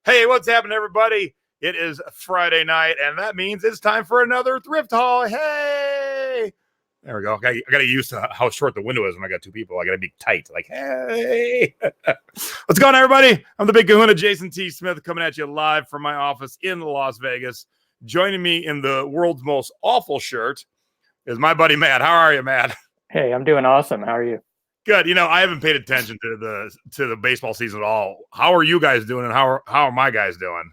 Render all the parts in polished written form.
Hey, what's happening, everybody? It is Friday night, and that means it's time for another thrift haul. Hey! There we go. I got to use how short the window is when I got two people. I got to be tight. Like, hey! What's going on, everybody? I'm the big kahuna, Jason T. Smith, coming at you live from my office in Las Vegas. Joining me in the world's most awful shirt is my buddy Matt. How are you, Matt? Hey, I'm doing awesome. How are you? Good. You know, I haven't paid attention to the baseball season at all. How are you guys doing, and how are my guys doing?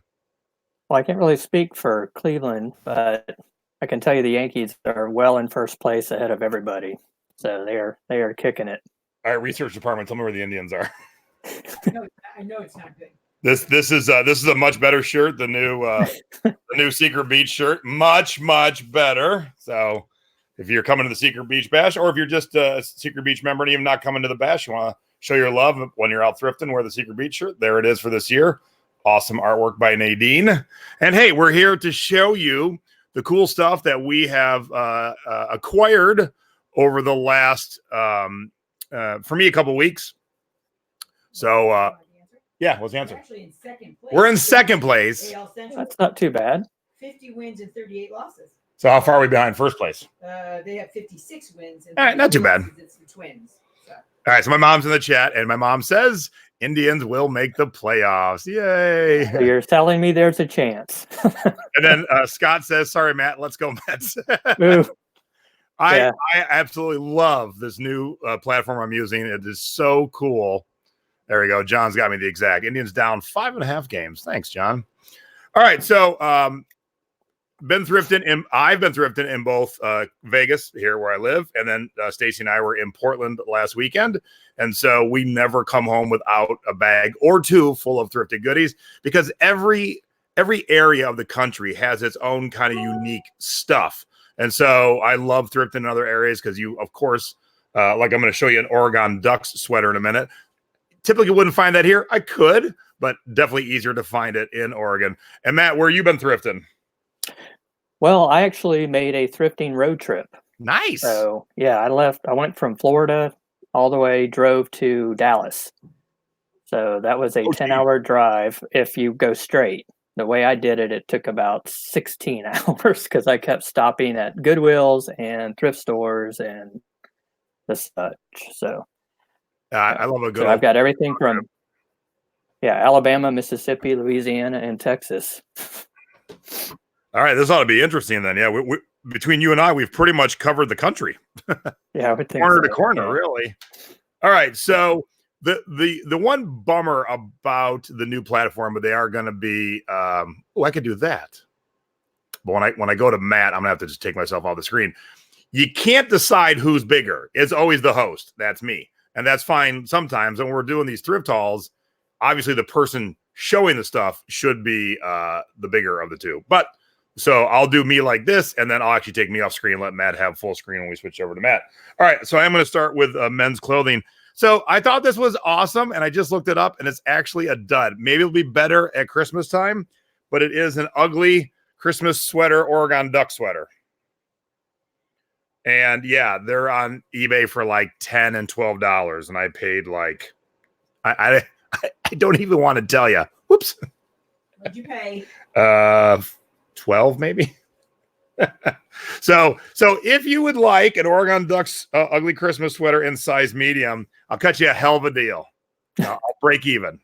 Well, I can't really speak for Cleveland, but I can tell you the Yankees are well in first place ahead of everybody. So they are kicking it. All right, research department, tell me where the Indians are. I know it's not good. This is a much better shirt. The new Secret Beach shirt, much better. So if you're coming to the Secret Beach Bash, or if you're just a Secret Beach member and even not coming to the bash, you want to show your love when you're out thrifting, wear the Secret Beach shirt. There it is for this year. Awesome artwork by Nadine. And hey, we're here to show you the cool stuff that we have acquired over the last, for me, a couple weeks. So, yeah, what's the answer? We're actually in second place. We're in second place. That's not too bad. 50 wins and 38 losses. So how far are we behind first place? They have 56 wins. And all right, not too bad. It's the Twins. So. All right, so my mom's in the chat, and my mom says Indians will make the playoffs. Yay! So you're telling me there's a chance. And then Scott says, "Sorry, Matt. Let's go, Mets." I absolutely love this new platform I'm using. It is so cool. There we go. John's got me the exact. Indians down 5.5 games. Thanks, John. All right, so I've been thrifting in both Vegas, here where I live, and then Stacy and I were in Portland last weekend. And so we never come home without a bag or two full of thrifted goodies, because every area of the country has its own kind of unique stuff. And so I love thrifting in other areas because you, of course, like I'm going to show you an Oregon Ducks sweater in a minute. Typically wouldn't find that here. I could, but definitely easier to find it in Oregon. And Matt, where you been thrifting? Well, I actually made a thrifting road trip. Nice. So yeah, I went from Florida all the way, drove to Dallas. So that was a 10-hour drive if you go straight. The way I did it, it took about 16 hours because I kept stopping at Goodwills and thrift stores and the such. So I love a good. So I've got everything from Alabama, Mississippi, Louisiana, and Texas. All right, this ought to be interesting then. Yeah, we between you and I, we've pretty much covered the country. Yeah, I would think corner so. to corner, really. All right, so the one bummer about the new platform, but they are going to be. I could do that, but when I go to Matt, I'm gonna have to just take myself off the screen. You can't decide who's bigger. It's always the host. That's me, and that's fine sometimes. And when we're doing these thrift hauls, obviously the person showing the stuff should be the bigger of the two, but. So I'll do me like this, and then I'll actually take me off screen and let Matt have full screen when we switch over to Matt. All right, so I'm going to start with men's clothing. So I thought this was awesome, and I just looked it up, and it's actually a dud. Maybe it'll be better at Christmas time, but it is an ugly Christmas sweater, Oregon Duck sweater. And, yeah, they're on eBay for like $10 and $12, and I paid like I don't even want to tell you. Whoops. What'd you pay? 12 maybe. so if you would like an Oregon Ducks ugly Christmas sweater in size medium, I'll cut you a hell of a deal. I'll break even.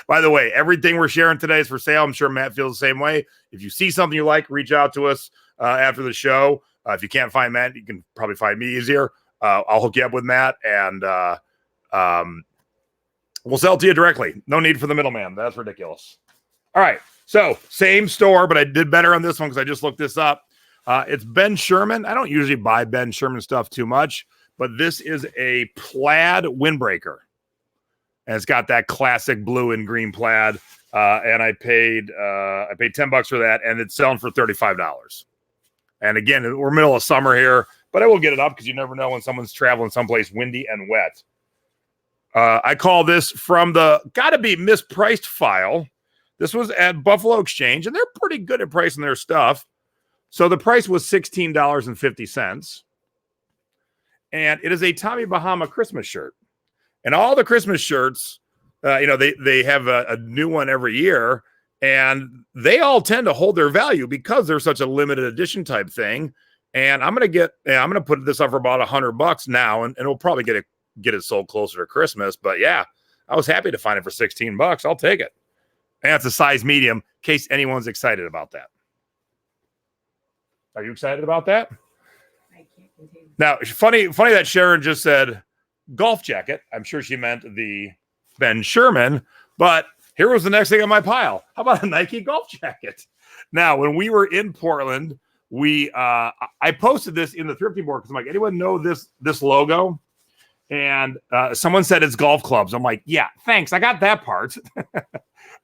By the way, everything we're sharing today is for sale. I'm sure Matt feels the same way. If you see something you like, reach out to us after the show. If you can't find Matt, you can probably find me easier. I'll hook you up with Matt, and we'll sell it to you directly. No need for the middleman. That's ridiculous. All right. So same store, but I did better on this one because I just looked this up. It's Ben Sherman. I don't usually buy Ben Sherman stuff too much, but this is a plaid windbreaker. And it's got that classic blue and green plaid. And I paid $10 for that, and it's selling for $35. And again, we're middle of summer here, but I will get it up because you never know when someone's traveling someplace windy and wet. I call this from the gotta be mispriced file. This was at Buffalo Exchange, and they're pretty good at pricing their stuff. So the price was $16.50. And it is a Tommy Bahama Christmas shirt. And all the Christmas shirts they have a new one every year, and they all tend to hold their value because they're such a limited edition type thing. And I'm gonna put this up for about $100 now, and we'll probably get it sold closer to Christmas. But yeah, I was happy to find it for $16. I'll take it. And it's a size medium, in case anyone's excited about that. Are you excited about that? I can't continue. Now, funny that Sharon just said golf jacket. I'm sure she meant the Ben Sherman, but here was the next thing on my pile. How about a Nike golf jacket? Now, when we were in Portland, I posted this in the Thrifty board because I'm like, anyone know this logo? And someone said it's golf clubs. I'm like, yeah, thanks. I got that part.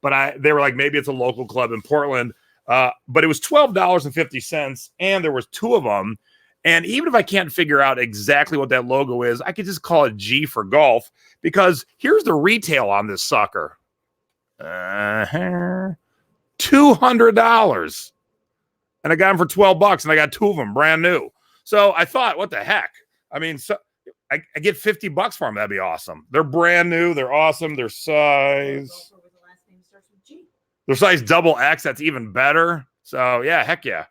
But they were like, maybe it's a local club in Portland. But it was $12.50, and there was 2 of them. And even if I can't figure out exactly what that logo is, I could just call it G for golf, because here's the retail on this sucker. $200. And I got them for $12, and I got 2 of them brand new. So I thought, what the heck? I mean, I get $50 for them. That'd be awesome. They're brand new. They're awesome. Their size. Their size XX. That's even better. So yeah, heck yeah.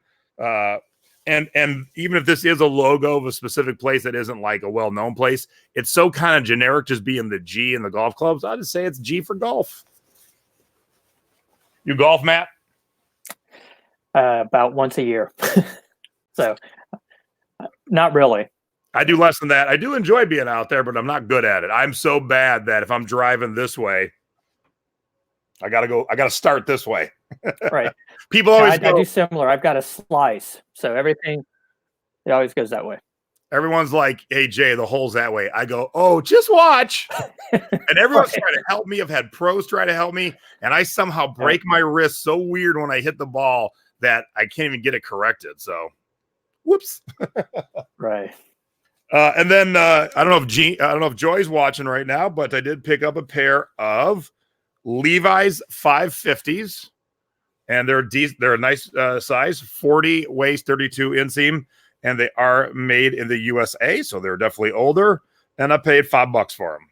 And even if this is a logo of a specific place that isn't like a well-known place, it's so kind of generic, just being the G in the golf clubs. I'll just say it's G for golf. You golf, Matt? About once a year. So not really. I do less than that. I do enjoy being out there, but I'm not good at it. I'm so bad that if I'm driving this way, I got to start this way. Right. People always I do similar. I've got a slice. So everything, it always goes that way. Everyone's like, hey, Jay, the hole's that way. I go, oh, just watch. And everyone's trying to help me. I've had pros try to help me. And I somehow break my wrist so weird when I hit the ball that I can't even get it corrected. So, whoops. Right. And then I don't know if Joy's watching right now, but I did pick up a pair of Levi's 550s, and they're a nice size, 40 waist, 32 inseam, and they are made in the USA, so they're definitely older. And I paid $5 for them.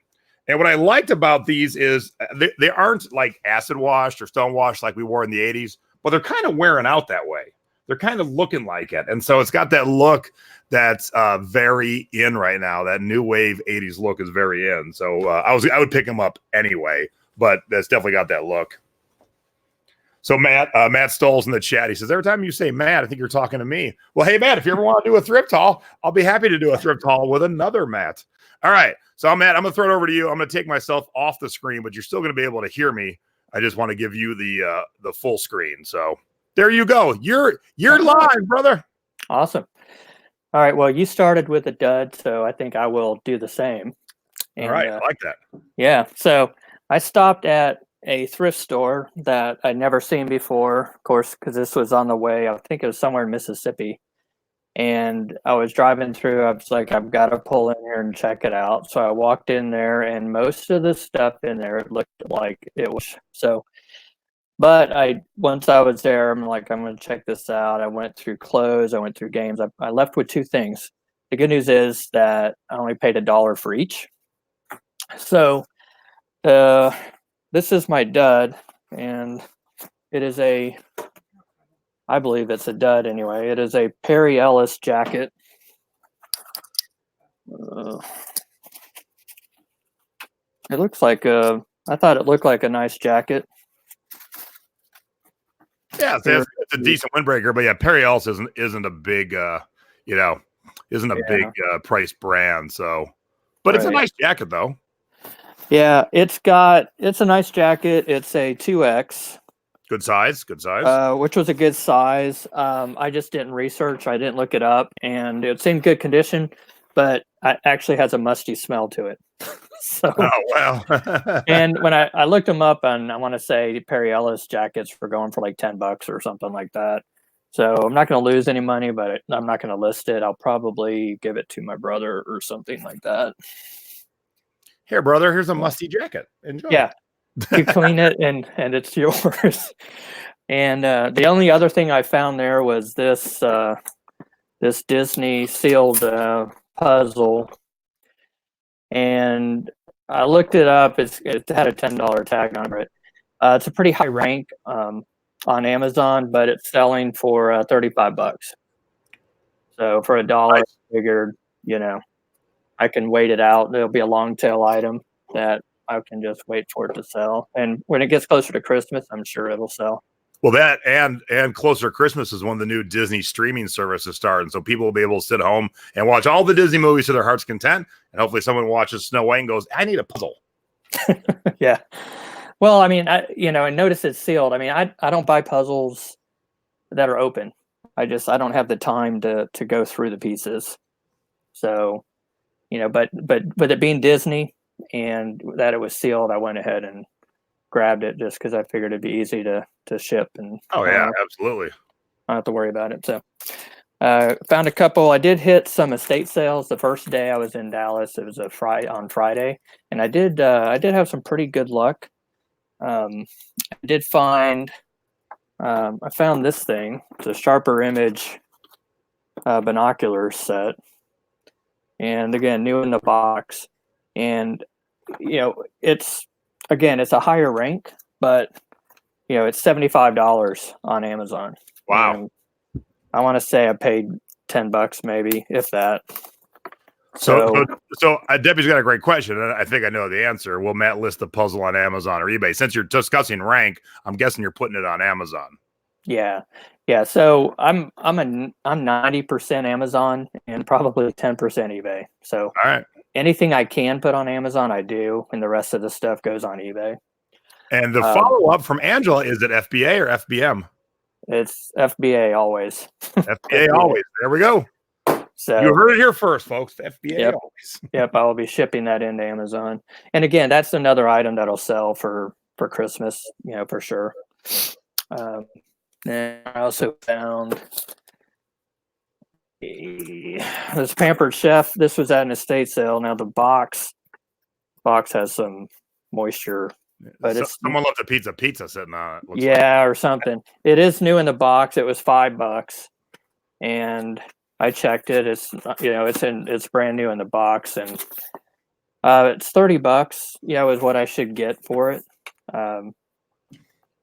And what I liked about these is they aren't like acid washed or stone washed like we wore in the 80s, but they're kind of wearing out that way. They're kind of looking like it, and so it's got that look that's very in right now. That new wave 80s look is very in. So I would pick them up anyway, but that's definitely got that look. So Matt Stoll's in the chat. He says, every time you say Matt, I think you're talking to me. Well, hey, Matt, if you ever want to do a thrift haul, I'll be happy to do a thrift haul with another Matt. All right. So Matt, I'm going to throw it over to you. I'm going to take myself off the screen, but you're still going to be able to hear me. I just want to give you the full screen. So there you go. You're live, brother. Awesome. All right. Well, you started with a dud, so I think I will do the same. And, all right. I like that. Yeah. So I stopped at a thrift store that I'd never seen before, of course, because this was on the way. I think it was somewhere in Mississippi. And I was driving through. I was like, I've got to pull in here and check it out. So I walked in there, and most of the stuff in there looked like it was so. But once I was there, I'm like, I'm going to check this out. I went through clothes. I went through games. I left with 2 things. The good news is that I only paid $1 for each. So this is my dud, and it is I believe it's a dud anyway. It is a Perry Ellis jacket. It looks like I thought it looked like a nice jacket. Yeah, it's a decent windbreaker, but yeah, Perry Ellis isn't a big price brand. So, but It's a nice jacket though. Yeah, it's a nice jacket. It's a 2X. Good size. Which was a good size. I just didn't research. I didn't look it up, and it's in good condition, but it actually has a musty smell to it. So, oh well. And when I looked them up, and I want to say Perry Ellis jackets were going for like $10 or something like that. So I'm not going to lose any money, but I'm not going to list it. I'll probably give it to my brother or something like that. Here, brother, here's a musty jacket. Enjoy. Yeah, you clean it and it's yours. And the only other thing I found there was this Disney sealed puzzle. And I looked it up. It had a $10 tag on it. It's a pretty high rank on Amazon, but it's selling for $35. So for $1, Nice. I figured, I can wait it out. There'll be a long tail item that I can just wait for it to sell. And when it gets closer to Christmas, I'm sure it'll sell. Well, that and closer to Christmas is when the new Disney streaming services start, and so people will be able to sit home and watch all the Disney movies to their heart's content. And hopefully, someone watches Snow White and goes, "I need a puzzle." Yeah. Well, I mean, and notice it's sealed. I mean, I don't buy puzzles that are open. I don't have the time to go through the pieces. So, but with it being Disney and that it was sealed, I went ahead and grabbed it just because I figured it'd be easy to ship. And absolutely. I don't have to worry about it. So found a couple. I did hit some estate sales the first day I was in Dallas. It was on Friday, and I did have some pretty good luck. I did find I found this thing. It's a Sharper Image binocular set, and again, new in the box. And it's a higher rank, but it's $75 on Amazon. Wow. And I want to say I paid $10 maybe, if that. So Debbie's got a great question, and I think I know the answer. Will Matt list the puzzle on Amazon or eBay? Since you're discussing rank, I'm guessing you're putting it on Amazon. Yeah. So I'm 90% Amazon and probably 10% eBay. So all right, anything I can put on Amazon, I do, and the rest of the stuff goes on eBay. And the follow up from Angela, is it FBA or FBM? It's FBA always. FBA always. There we go. So you heard it here first, folks. FBA always. Yep, I will be shipping that into Amazon. And again, that's another item that'll sell for Christmas, for sure. And I also found this Pampered Chef. This was at an estate sale. Now the box has some moisture, but someone left a pizza sitting on it. Yeah, or something. It is new in the box. It was $5, and I checked it. It's it's brand new in the box, and it's $30. Is what I should get for it.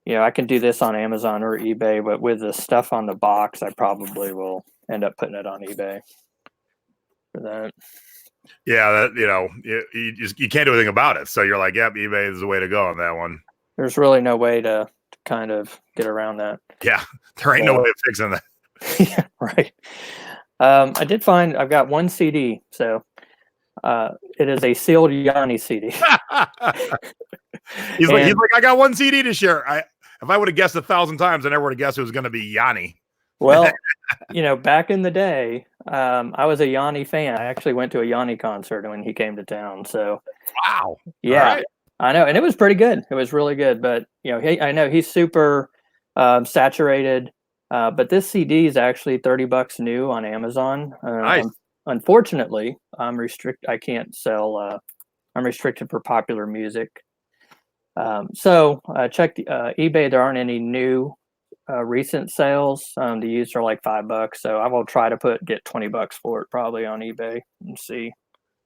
I can do this on Amazon or eBay, but with the stuff on the box, I probably will end up putting it on eBay for that. Yeah, you can't do anything about it. So you're like, yep, eBay is the way to go on that one. There's really no way to kind of get around that. Yeah, there ain't no way of fixing that. Yeah, right. I did find I've got one CD, so it is a sealed Yanni CD. He's like, I got one CD to share. If I would have guessed 1,000 times, I never would have guessed it was going to be Yanni. Well, back in the day, I was a Yanni fan. I actually went to a Yanni concert when he came to town. So, wow, yeah, right. I know, and it was pretty good. It was really good. But I know he's super saturated. But this CD is actually $30 new on Amazon. Nice. Unfortunately, I can't sell. I'm restricted for popular music. So check the eBay. There aren't any new recent sales. The used are like $5. So I will try to get $20 for it probably on eBay and see.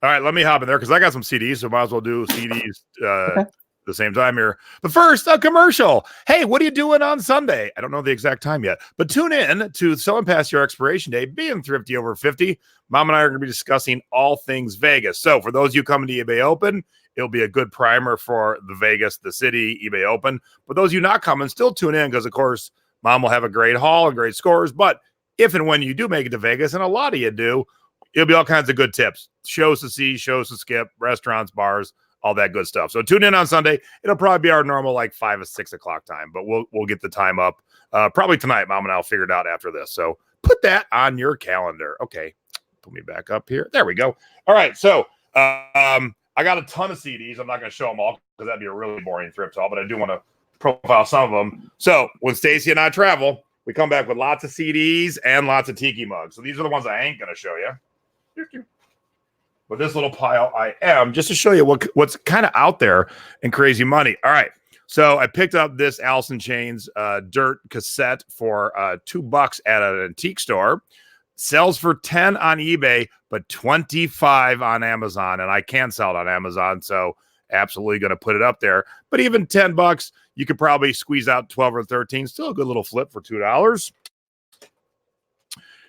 All right, let me hop in there because I got some CDs, so might as well do CDs the same time here. But first, a commercial. Hey, what are you doing on Sunday? I don't know the exact time yet, but tune in to Selling Past Your Expiration Day, being thrifty over 50. Mom and I are going to be discussing all things Vegas. So for those of you coming to eBay Open, it'll be a good primer for the Vegas, the city, eBay Open. But those of you not coming, still tune in because, of course, Mom will have a great haul and great scores. But if and when you do make it to Vegas, and a lot of you do, it'll be all kinds of good tips. Shows to see, shows to skip, restaurants, bars, all that good stuff. So tune in on Sunday. It'll probably be our normal 5 or 6 o'clock time, but we'll get the time up probably tonight. Mom and I'll figure it out after this. So put that on your calendar. Okay, put me back up here. There we go. All right, so I got a ton of CDs. I'm not going to show them all because that'd be a really boring thrift haul, but I do want to profile some of them. So when Stacy and I travel, we come back with lots of CDs and lots of Tiki mugs. So these are the ones I ain't going to show you. But this little pile I am, just to show you what's kind of out there in crazy money. All right. So I picked up this Allison Chains dirt cassette for $2 at an antique store. sells for 10 on eBay, but 25 on Amazon, and I can sell it on Amazon, so absolutely going to put it up there. But even $10, you could probably squeeze out 12 or 13. Still a good little flip for $2.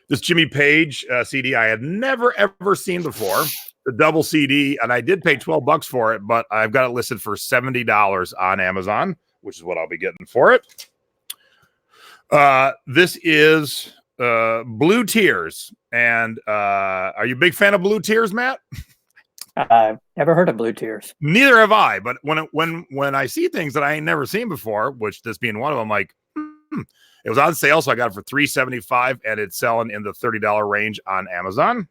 This Jimmy Page CD I had never, ever seen before. The double CD, and I did pay $12 for it, but I've got it listed for $70 on Amazon, which is what I'll be getting for it. This is Blue Tears. And are you a big fan of Blue Tears, Matt? I've never heard of Blue Tears. Neither have I, but when I see things that I ain't never seen before, which this being one of them, I'm like, it was on sale, so I got it for $3.75, and it's selling in the $30 range on Amazon.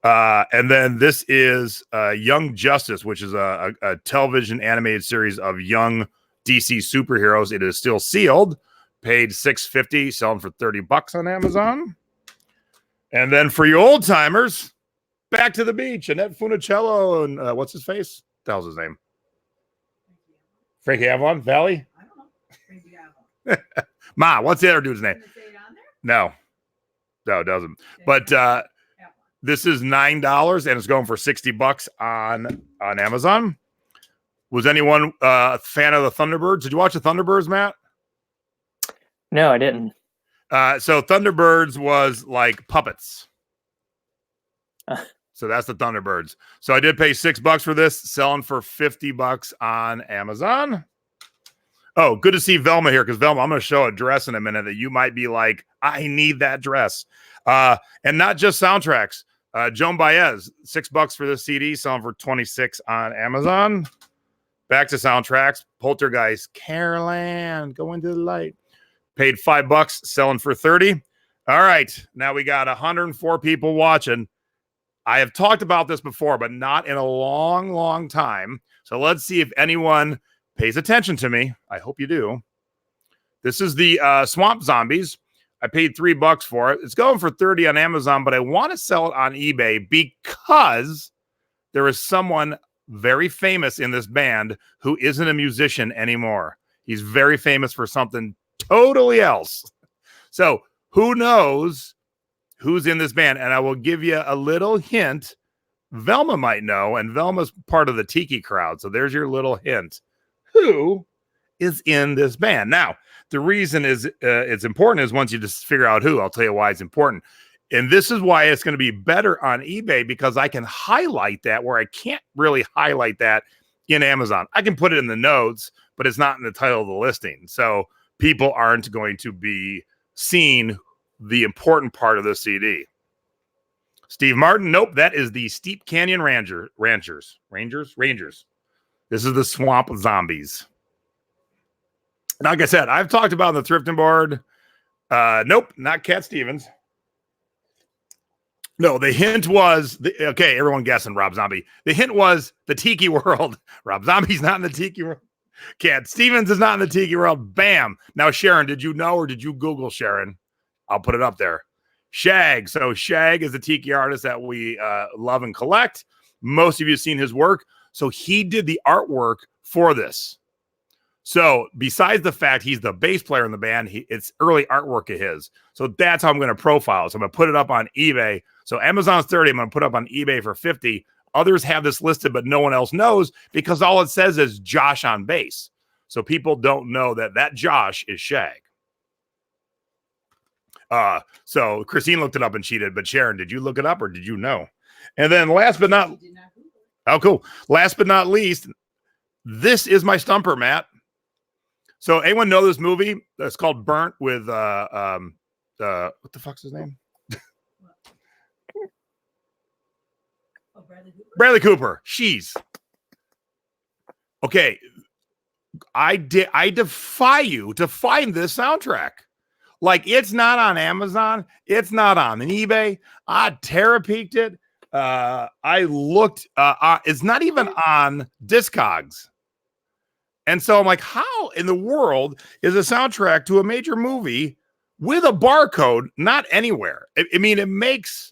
And then this is Young Justice, which is a television animated series of young DC superheroes. It is still sealed. Paid $6.50, selling for $30 on Amazon. And then for you old timers, Back to the Beach, Annette Funicello and what's his face? What the hell's his name? Frankie Avalon? Valley? I don't know. Frankie Avalon. Ma, what's the other dude's name? Does it say it on there? No, it doesn't. But this is $9 and it's going for $60 on Amazon. Was anyone a fan of the Thunderbirds? Did you watch the Thunderbirds, Matt? No, I didn't. So Thunderbirds was like puppets. So that's the Thunderbirds. So I did pay $6 for this, selling for $50 on Amazon. Oh, good to see Velma here, because Velma, I'm going to show a dress in a minute that you might be like, I need that dress. And not just soundtracks. Joan Baez, $6 for this CD, selling for $26 on Amazon. Back to soundtracks. Poltergeist, Carol Ann, Go Into the Light. Paid $5, selling for $30. All right, now we got 104 people watching. I have talked about this before, but not in a long, long time. So let's see if anyone pays attention to me. I hope you do. This is the Swamp Zombies. I paid $3 for it. It's going for $30 on Amazon, but I want to sell it on eBay because there is someone very famous in this band who isn't a musician anymore. He's very famous for something totally else. So who knows who's in this band? And I will give you a little hint. Velma might know, and Velma's part of the Tiki crowd. So there's your little hint. Who is in this band? Now, the reason is it's important is once you just figure out who, I'll tell you why it's important. And this is why it's going to be better on eBay, because I can highlight that where I can't really highlight that in Amazon. I can put it in the notes, but it's not in the title of the listing. So people aren't going to be seeing the important part of the CD. Steve Martin. Nope. That is the Steep Canyon Rangers. This is the Swamp Zombies. Like I said, I've talked about the Thrifting board. Nope. Not Cat Stevens. No, the hint was, okay, everyone guessing Rob Zombie. The hint was the Tiki world. Rob Zombie's not in the Tiki world. Cat Stevens is not in the Tiki world. Bam. Now, Sharon, did you know or did you Google Sharon? I'll put it up there. Shag. So Shag is a Tiki artist that we love and collect. Most of you have seen his work. So he did the artwork for this. So besides the fact he's the bass player in the band, it's early artwork of his. So that's how I'm going to profile. So I'm going to put it up on eBay. So Amazon's 30. I'm going to put up on eBay for 50. Others have this listed, but no one else knows because all it says is Josh on bass. So people don't know that Josh is Shag. So Christine looked it up and she did, but Sharon, did you look it up or did you know? And then last but not, oh, cool. Last but not least, this is my stumper, Matt. So anyone know this movie? It's called Burnt with, what the fuck's his name? Bradley Cooper. She's okay. I defy you to find this soundtrack. Like, it's not on Amazon. It's not on eBay. I Terra-peeked it. I looked. It's not even on Discogs. And so I'm like, how in the world is a soundtrack to a major movie with a barcode not anywhere? I mean, it makes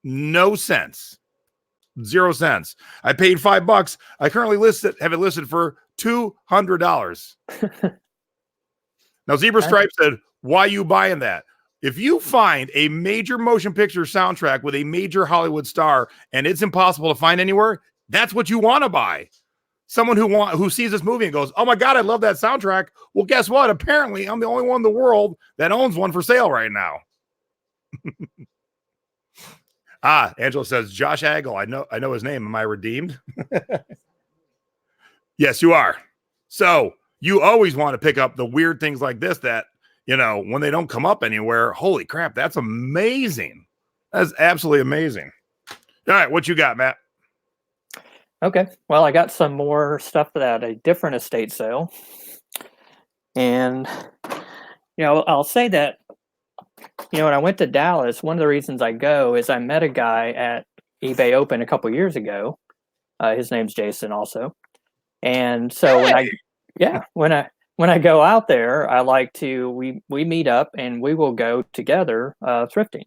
no sense. 0 cents. I paid $5. I currently have it listed for $200. Now, Zebra Stripe said, why are you buying that? if you find a major motion picture soundtrack with a major Hollywood star and it's impossible to find anywhere, that's what you want to buy. Someone who sees this movie and goes, "Oh my God, I love that soundtrack." Well, guess what? Apparently, I'm the only one in the world that owns one for sale right now. Angela says, Josh Agel. I know his name. Am I redeemed? Yes, you are. So you always want to pick up the weird things like this that, when they don't come up anywhere. Holy crap, that's amazing. That's absolutely amazing. All right, what you got, Matt? Okay, well, I got some more stuff at a different estate sale. And, I'll say that, when I went to Dallas, one of the reasons I go is I met a guy at eBay Open a couple years ago. His name's Jason also. And so when I go out there, I like to, we meet up and we will go together thrifting.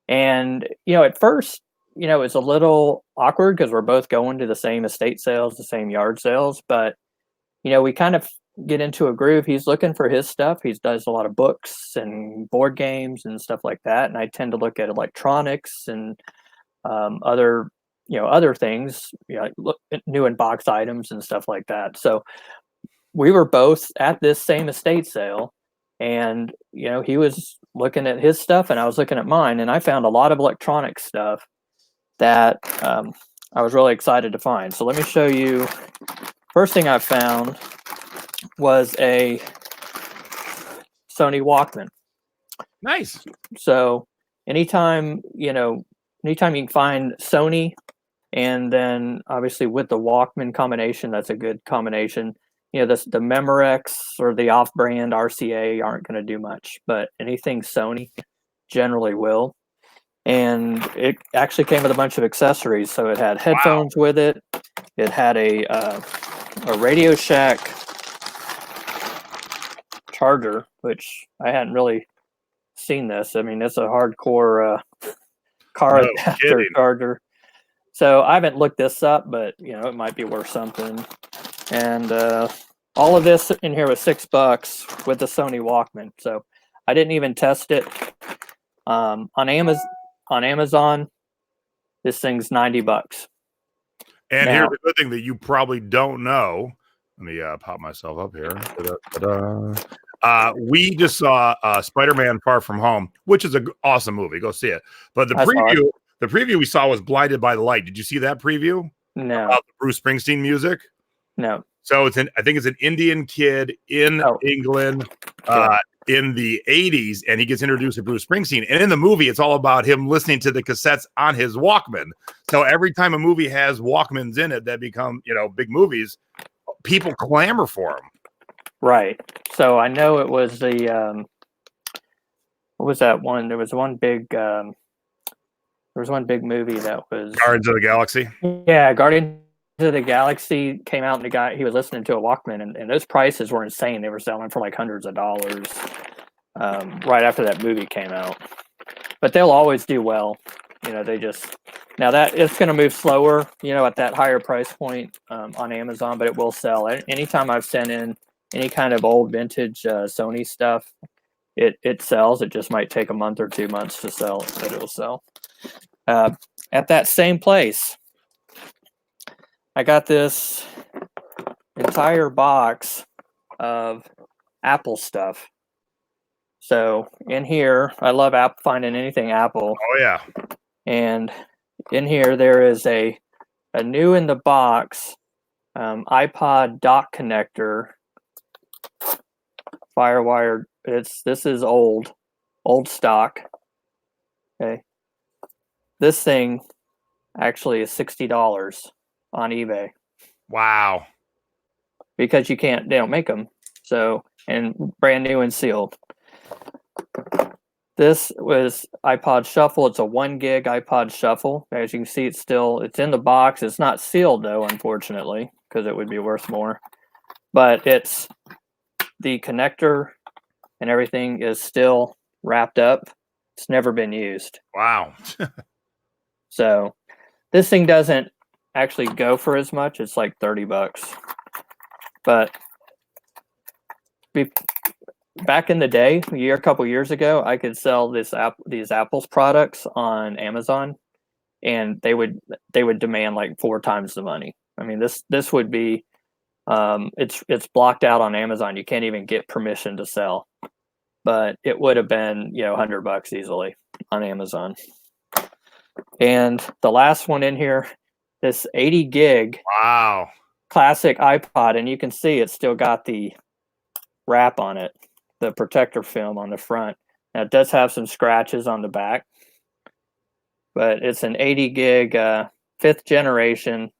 And, at first, it's a little awkward because we're both going to the same estate sales, the same yard sales, but, we kind of get into a groove. He's looking for his stuff. He does a lot of books and board games and stuff like that. And I tend to look at electronics and other things, look at new in box items and stuff like that. So we were both at this same estate sale, and, he was looking at his stuff and I was looking at mine, and I found a lot of electronic stuff that I was really excited to find. So let me show you. First thing I found was a Sony Walkman. Nice. So anytime you can find Sony, and then obviously with the Walkman combination, that's a good combination. The Memorex or the off-brand RCA aren't going to do much, but anything Sony generally will. And it actually came with a bunch of accessories. So it had headphones with it. It had a Radio Shack charger, which I hadn't really seen this. I mean, it's a hardcore car adapter charger. So I haven't looked this up, but it might be worth something. And all of this in here was $6 with the Sony Walkman. So I didn't even test it. On Amazon, this thing's $90. And here's the good thing that you probably don't know. Let me pop myself up here. We just saw Spider-Man: Far From Home, which is an awesome movie. Go see it. But the preview we saw was Blinded by the Light. Did you see that preview? No. About the Bruce Springsteen music? No. So I think it's an Indian kid in England in the 80s, and he gets introduced to Bruce Springsteen. And in the movie, it's all about him listening to the cassettes on his Walkman. So every time a movie has Walkmans in it that become, big movies, people clamor for them. Right. So I know it was the what was that one? There was one big movie that was Guardians of the Galaxy. Yeah, Guardians of the Galaxy came out, and the guy, he was listening to a Walkman, and those prices were insane. They were selling for like hundreds of dollars right after that movie came out. But they'll always do well. Now that it's going to move slower, at that higher price point on Amazon, but it will sell. Anytime I've sent in any kind of old vintage Sony stuff, it sells. It just might take a month or 2 months to sell, but it'll sell. At that same place, I got this entire box of Apple stuff. So in here, I love finding anything Apple. Oh yeah. And in here, there is a new in the box iPod dock connector, Firewire. This is old stock. Okay. This thing actually is $60 on eBay. Wow. Because they don't make them. So, and brand new and sealed. This was iPod Shuffle. It's a 1 gig iPod Shuffle. As you can see, it's in the box. It's not sealed though, unfortunately, because it would be worth more. But it's the connector and everything is still wrapped up. It's never been used. Wow. So this thing doesn't actually go for as much. It's like $30. But back in the day, a couple years ago, I could sell these Apple's products on Amazon, and they would demand like 4 times the money. I mean, this would be it's blocked out on Amazon. You can't even get permission to sell, but it would have been $100 easily on Amazon. And the last one in here, this 80 gig classic iPod, and you can see it's still got the wrap on it, the protector film on the front. Now it does have some scratches on the back, but it's an 80 gig 5th generation,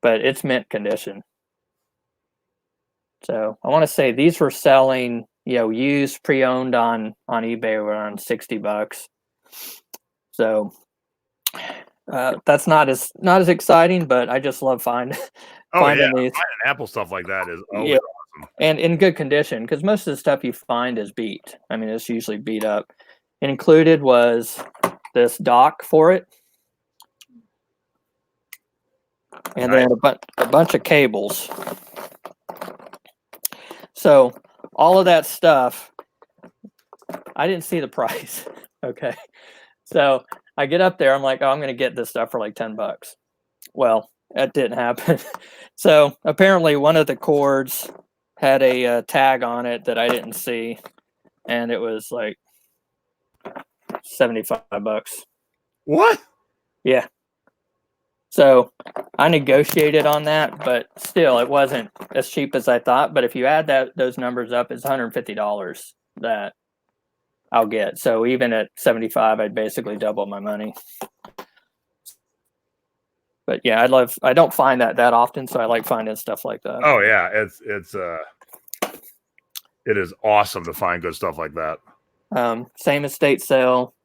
but it's mint condition. So I want to say these were selling, used pre-owned on eBay around $60. So that's not as exciting, but I just love finding these. Finding Apple stuff like that is always awesome. And in good condition, because most of the stuff you find is beat. I mean, it's usually beat up. Included was this dock for it, and then a bunch of cables. So all of that stuff, I didn't see the price. Okay. So I get up there, I'm like, I'm going to get this stuff for like $10. Well, that didn't happen. So apparently one of the cords had a tag on it that I didn't see, and it was like $75. What? Yeah. So I negotiated on that, but still it wasn't as cheap as I thought. But if you add those numbers up, it's $150 that I'll get. So even at 75, I'd basically double my money. But yeah, I don't find that often, so I like finding stuff like that. Oh yeah, it is awesome to find good stuff like that. Same estate sale.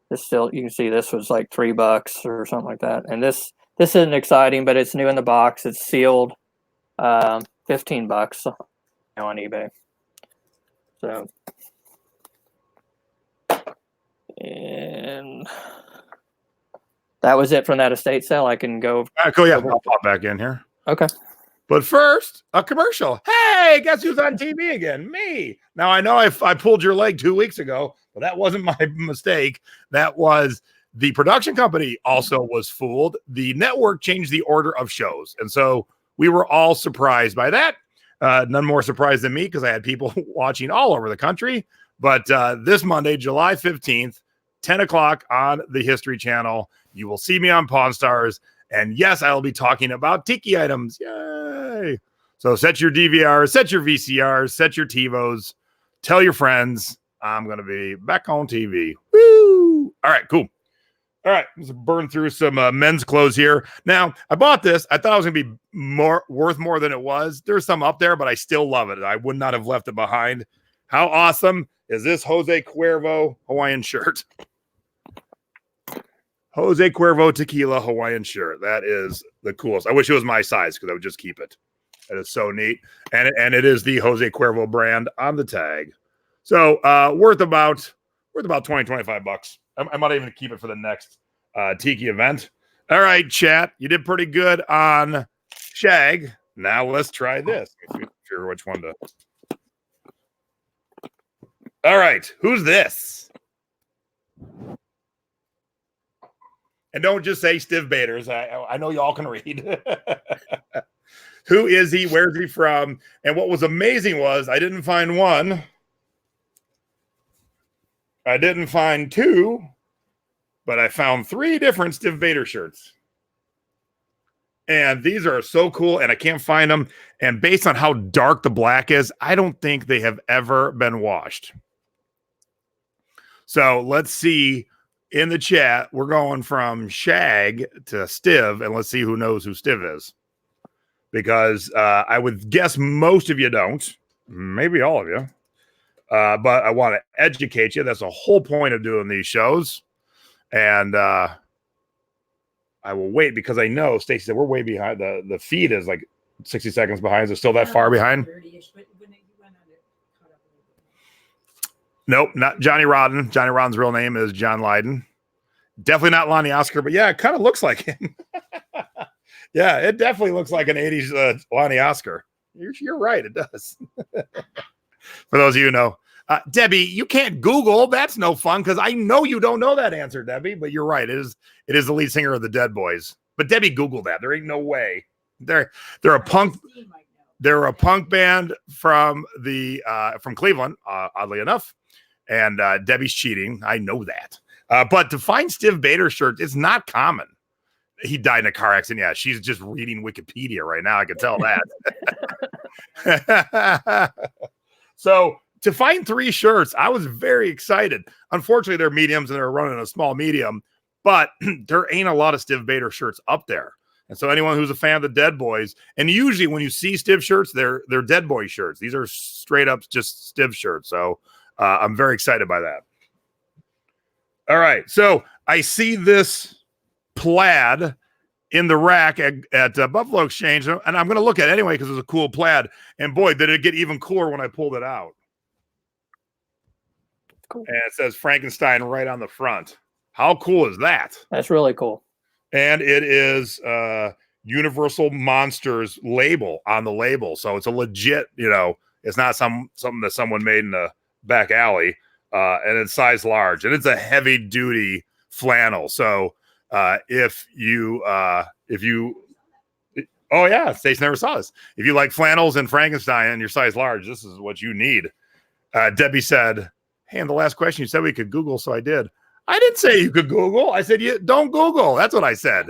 This still, you can see this was like $3 or something like that. And this isn't exciting, but it's new in the box. It's sealed. $15 on eBay. So, and that was it from that estate sale. I can go. Cool. Yeah, I'll pop back in here. Okay. But first, a commercial. Hey, guess who's on TV again? Me. Now, I know I pulled your leg 2 weeks ago, but that wasn't my mistake. That was the production company also was fooled. The network changed the order of shows. And so we were all surprised by that. None more surprised than me because I had people watching all over the country. But this Monday, July 15th, 10 o'clock on the History Channel, you will see me on Pawn Stars. And yes, I will be talking about Tiki items. Yay. So set your DVRs, set your VCRs, set your TiVos, tell your friends I'm going to be back on TV. Woo! All right, cool. All right, let's burn through some men's clothes here. Now, I bought this. I thought it was going to be worth more than it was. There's some up there, but I still love it. I would not have left it behind. How awesome is this Jose Cuervo Hawaiian shirt? Jose Cuervo Tequila Hawaiian shirt. That is the coolest. I wish it was my size because I would just keep it. That is so neat. And it is the Jose Cuervo brand on the tag. So worth about $20-25. I might even keep it for the next Tiki event. All right, chat. You did pretty good on Shag. Now let's try this. I'm not sure which one to. All right. Who's this? And don't just say Stiv Baders. I know y'all can read. Who is he? Where's he from? And what was amazing was I didn't find one. I didn't find two, but I found 3 different Stiv Bader shirts. And these are so cool, and I can't find them. And based on how dark the black is, I don't think they have ever been washed. So let's see in the chat. We're going from Shag to Stiv, and let's see who knows who Stiv is. Because I would guess most of you don't. Maybe all of you. But I want to educate you. That's the whole point of doing these shows. And I will wait because I know Stacy said we're way behind. The feed is like 60 seconds behind. Is it still that far behind? Nope, not Johnny Rodden. Johnny Rodden's real name is John Lydon. Definitely not Lonnie Oscar, but yeah, it kind of looks like him. Yeah, it definitely looks like an 80s Lonnie Oscar. You're right, it does. For those of you who know. Debbie, you can't Google. That's no fun because I know you don't know that answer, Debbie. But you're right. It is the lead singer of the Dead Boys. But Debbie, Google that. There ain't no way. They're a punk. They're a punk band from Cleveland, oddly enough. And Debbie's cheating. I know that. But to find Stiv Bader shirts, it's not common. He died in a car accident. Yeah, she's just reading Wikipedia right now. I can tell that. So to find 3 shirts, I was very excited. Unfortunately, they're mediums and they're running a small medium, but there ain't a lot of Stiv Bader shirts up there. And so anyone who's a fan of the Dead Boys, and usually when you see Stiv shirts, they're Dead Boy shirts. These are straight up just Stiv shirts. So I'm very excited by that. All right. So I see this plaid in the rack at Buffalo Exchange, and I'm going to look at it anyway because it's a cool plaid. And boy, did it get even cooler when I pulled it out. Cool. And it says Frankenstein right on the front. How cool is that? That's really cool. And it is Universal Monsters label on the label. So it's a legit, it's not something that someone made in a back alley. And it's size large. And it's a heavy duty flannel. So if you oh yeah, Stace never saw this. If you like flannels and Frankenstein and your size large, this is what you need. Debbie said, hey, and the last question you said we could Google, so I did. I didn't say you could Google. I said, you don't Google. That's what I said.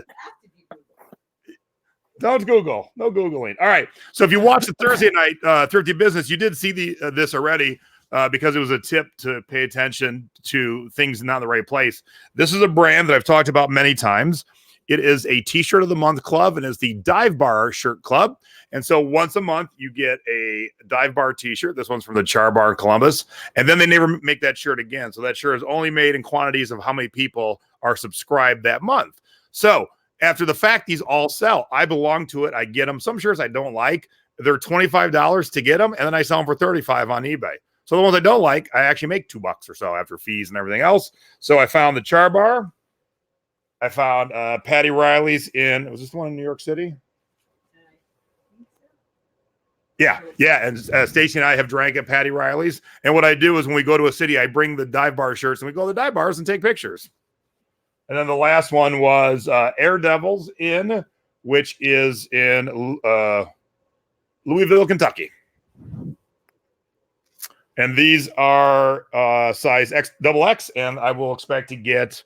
Don't Google. No Googling. All right. So if you watched the Thursday night Thrifty Business, you did see this already because it was a tip to pay attention to things not in the right place. This is a brand that I've talked about many times. It is a T-shirt of the month club, and it's the Dive Bar Shirt Club. And so once a month, you get a Dive Bar T-shirt. This one's from the Char Bar in Columbus. And then they never make that shirt again. So that shirt is only made in quantities of how many people are subscribed that month. So after the fact, these all sell. I belong to it. I get them. Some shirts I don't like. They're $25 to get them, and then I sell them for $35 on eBay. So the ones I don't like, I actually make $2 or so after fees and everything else. So I found the Char Bar. I found Patty Riley's was this the one in New York City? Yeah. And Stacy and I have drank at Patty Riley's. And what I do is when we go to a city, I bring the Dive Bar shirts and we go to the dive bars and take pictures. And then the last one was Air Devils Inn, which is in Louisville, Kentucky. And these are size XXX, and I will expect to get,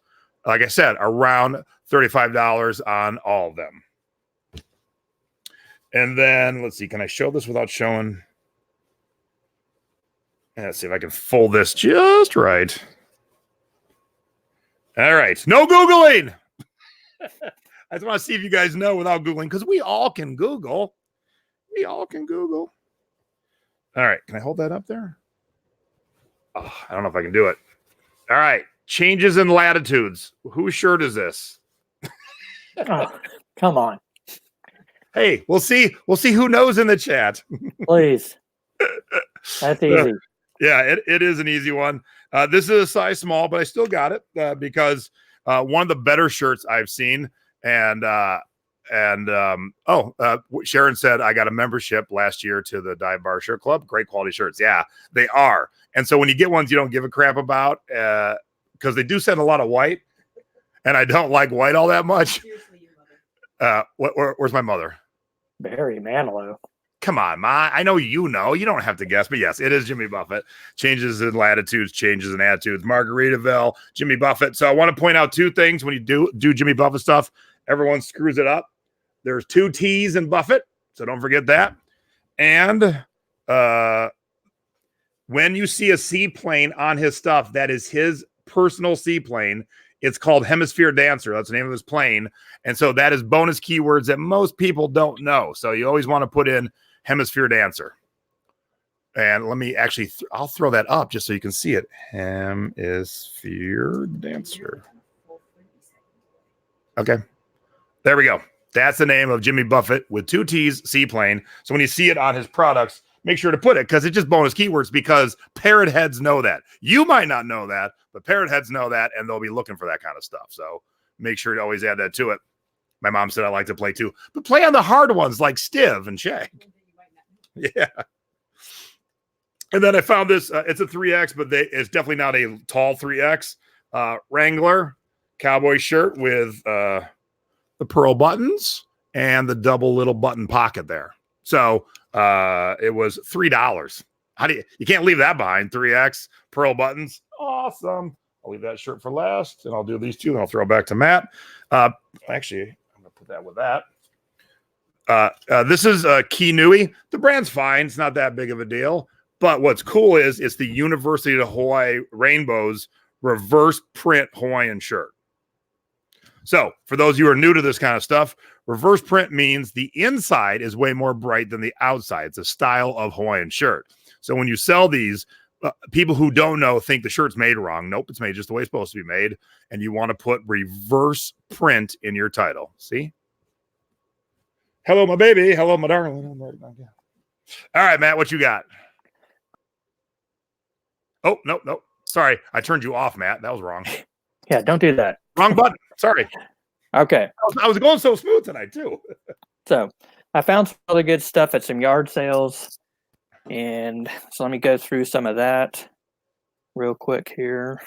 like I said, around $35 on all of them. And then, let's see, can I show this without showing? Let's see if I can fold this just right. All right, no Googling. I just want to see if you guys know without Googling, because we all can Google. We all can Google. All right, can I hold that up there? Oh, I don't know if I can do it. All right. Changes in latitudes. Whose shirt is this? Oh, come on. Hey, we'll see. We'll see who knows in the chat. Please. That's easy. Yeah, it is an easy one. This is a size small, but I still got it because one of the better shirts I've seen. And Sharon said I got a membership last year to the Dive Bar Shirt Club. Great quality shirts. Yeah, they are. And so when you get ones you don't give a crap about, because they do send a lot of white, and I don't like white all that much. Where's my mother? Barry Manilow. Come on, Ma. I know you know. You don't have to guess, but yes, it is Jimmy Buffett. Changes in latitudes, changes in attitudes. Margaritaville, Jimmy Buffett. So I want to point out two things when you do Jimmy Buffett stuff. Everyone screws it up. There's 2 T's in Buffett, so don't forget that. And when you see a seaplane on his stuff, that is his personal seaplane. It's called Hemisphere Dancer. That's the name of his plane. And so that is bonus keywords that most people don't know. So you always want to put in Hemisphere Dancer. And let me actually, I'll throw that up just so you can see it. Hemisphere Dancer. Okay. There we go. That's the name of Jimmy Buffett with 2 T's, seaplane. So when you see it on his products, make sure to put it because it's just bonus keywords because parrot heads know that. You might not know that, but parrot heads know that, and they'll be looking for that kind of stuff. So make sure to always add that to it. My mom said I like to play too, but play on the hard ones like Stiv and Shag. Yeah. And then I found this. It's a 3X, but it's definitely not a tall 3X. Wrangler cowboy shirt with the pearl buttons and the double little button pocket there. So it was $3. You can't leave that behind. 3X pearl buttons. Awesome. I'll leave that shirt for last, and I'll do these two, and I'll throw it back to Matt. Actually, I'm going to put that with that. This is Kinui. The brand's fine. It's not that big of a deal. But what's cool is it's the University of Hawaii Rainbows reverse print Hawaiian shirt. So for those of you who are new to this kind of stuff, reverse print means the inside is way more bright than the outside. It's a style of Hawaiian shirt. So when you sell these, people who don't know think the shirt's made wrong. Nope, it's made just the way it's supposed to be made. And you want to put reverse print in your title. See? Hello, my baby. Hello, my darling. All right, Matt, what you got? Oh, nope. Sorry, I turned you off, Matt. That was wrong. Yeah, don't do that. Wrong button. Sorry. Okay. I was going so smooth tonight, too. So I found some really good stuff at some yard sales. And so let me go through some of that real quick here.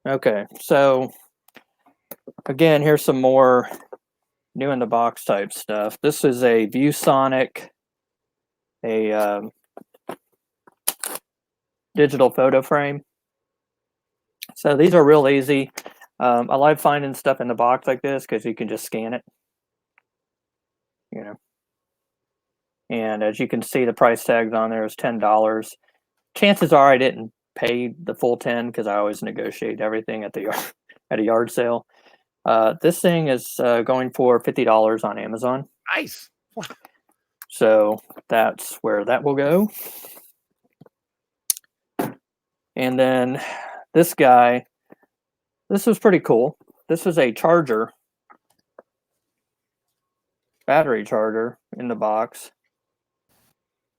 Okay, so again, here's some more new in the box type stuff. This is a ViewSonic, a digital photo frame. So these are real easy. I like finding stuff in the box like this because you can just scan it, you know. And as you can see, the price tags on there is $10. Chances are I didn't pay the full 10 because I always negotiate everything at the yard, at a yard sale. This thing is going for $50 on Amazon. Nice. So that's where that will go. And then this guy, this was pretty cool. This is a charger, battery charger in the box.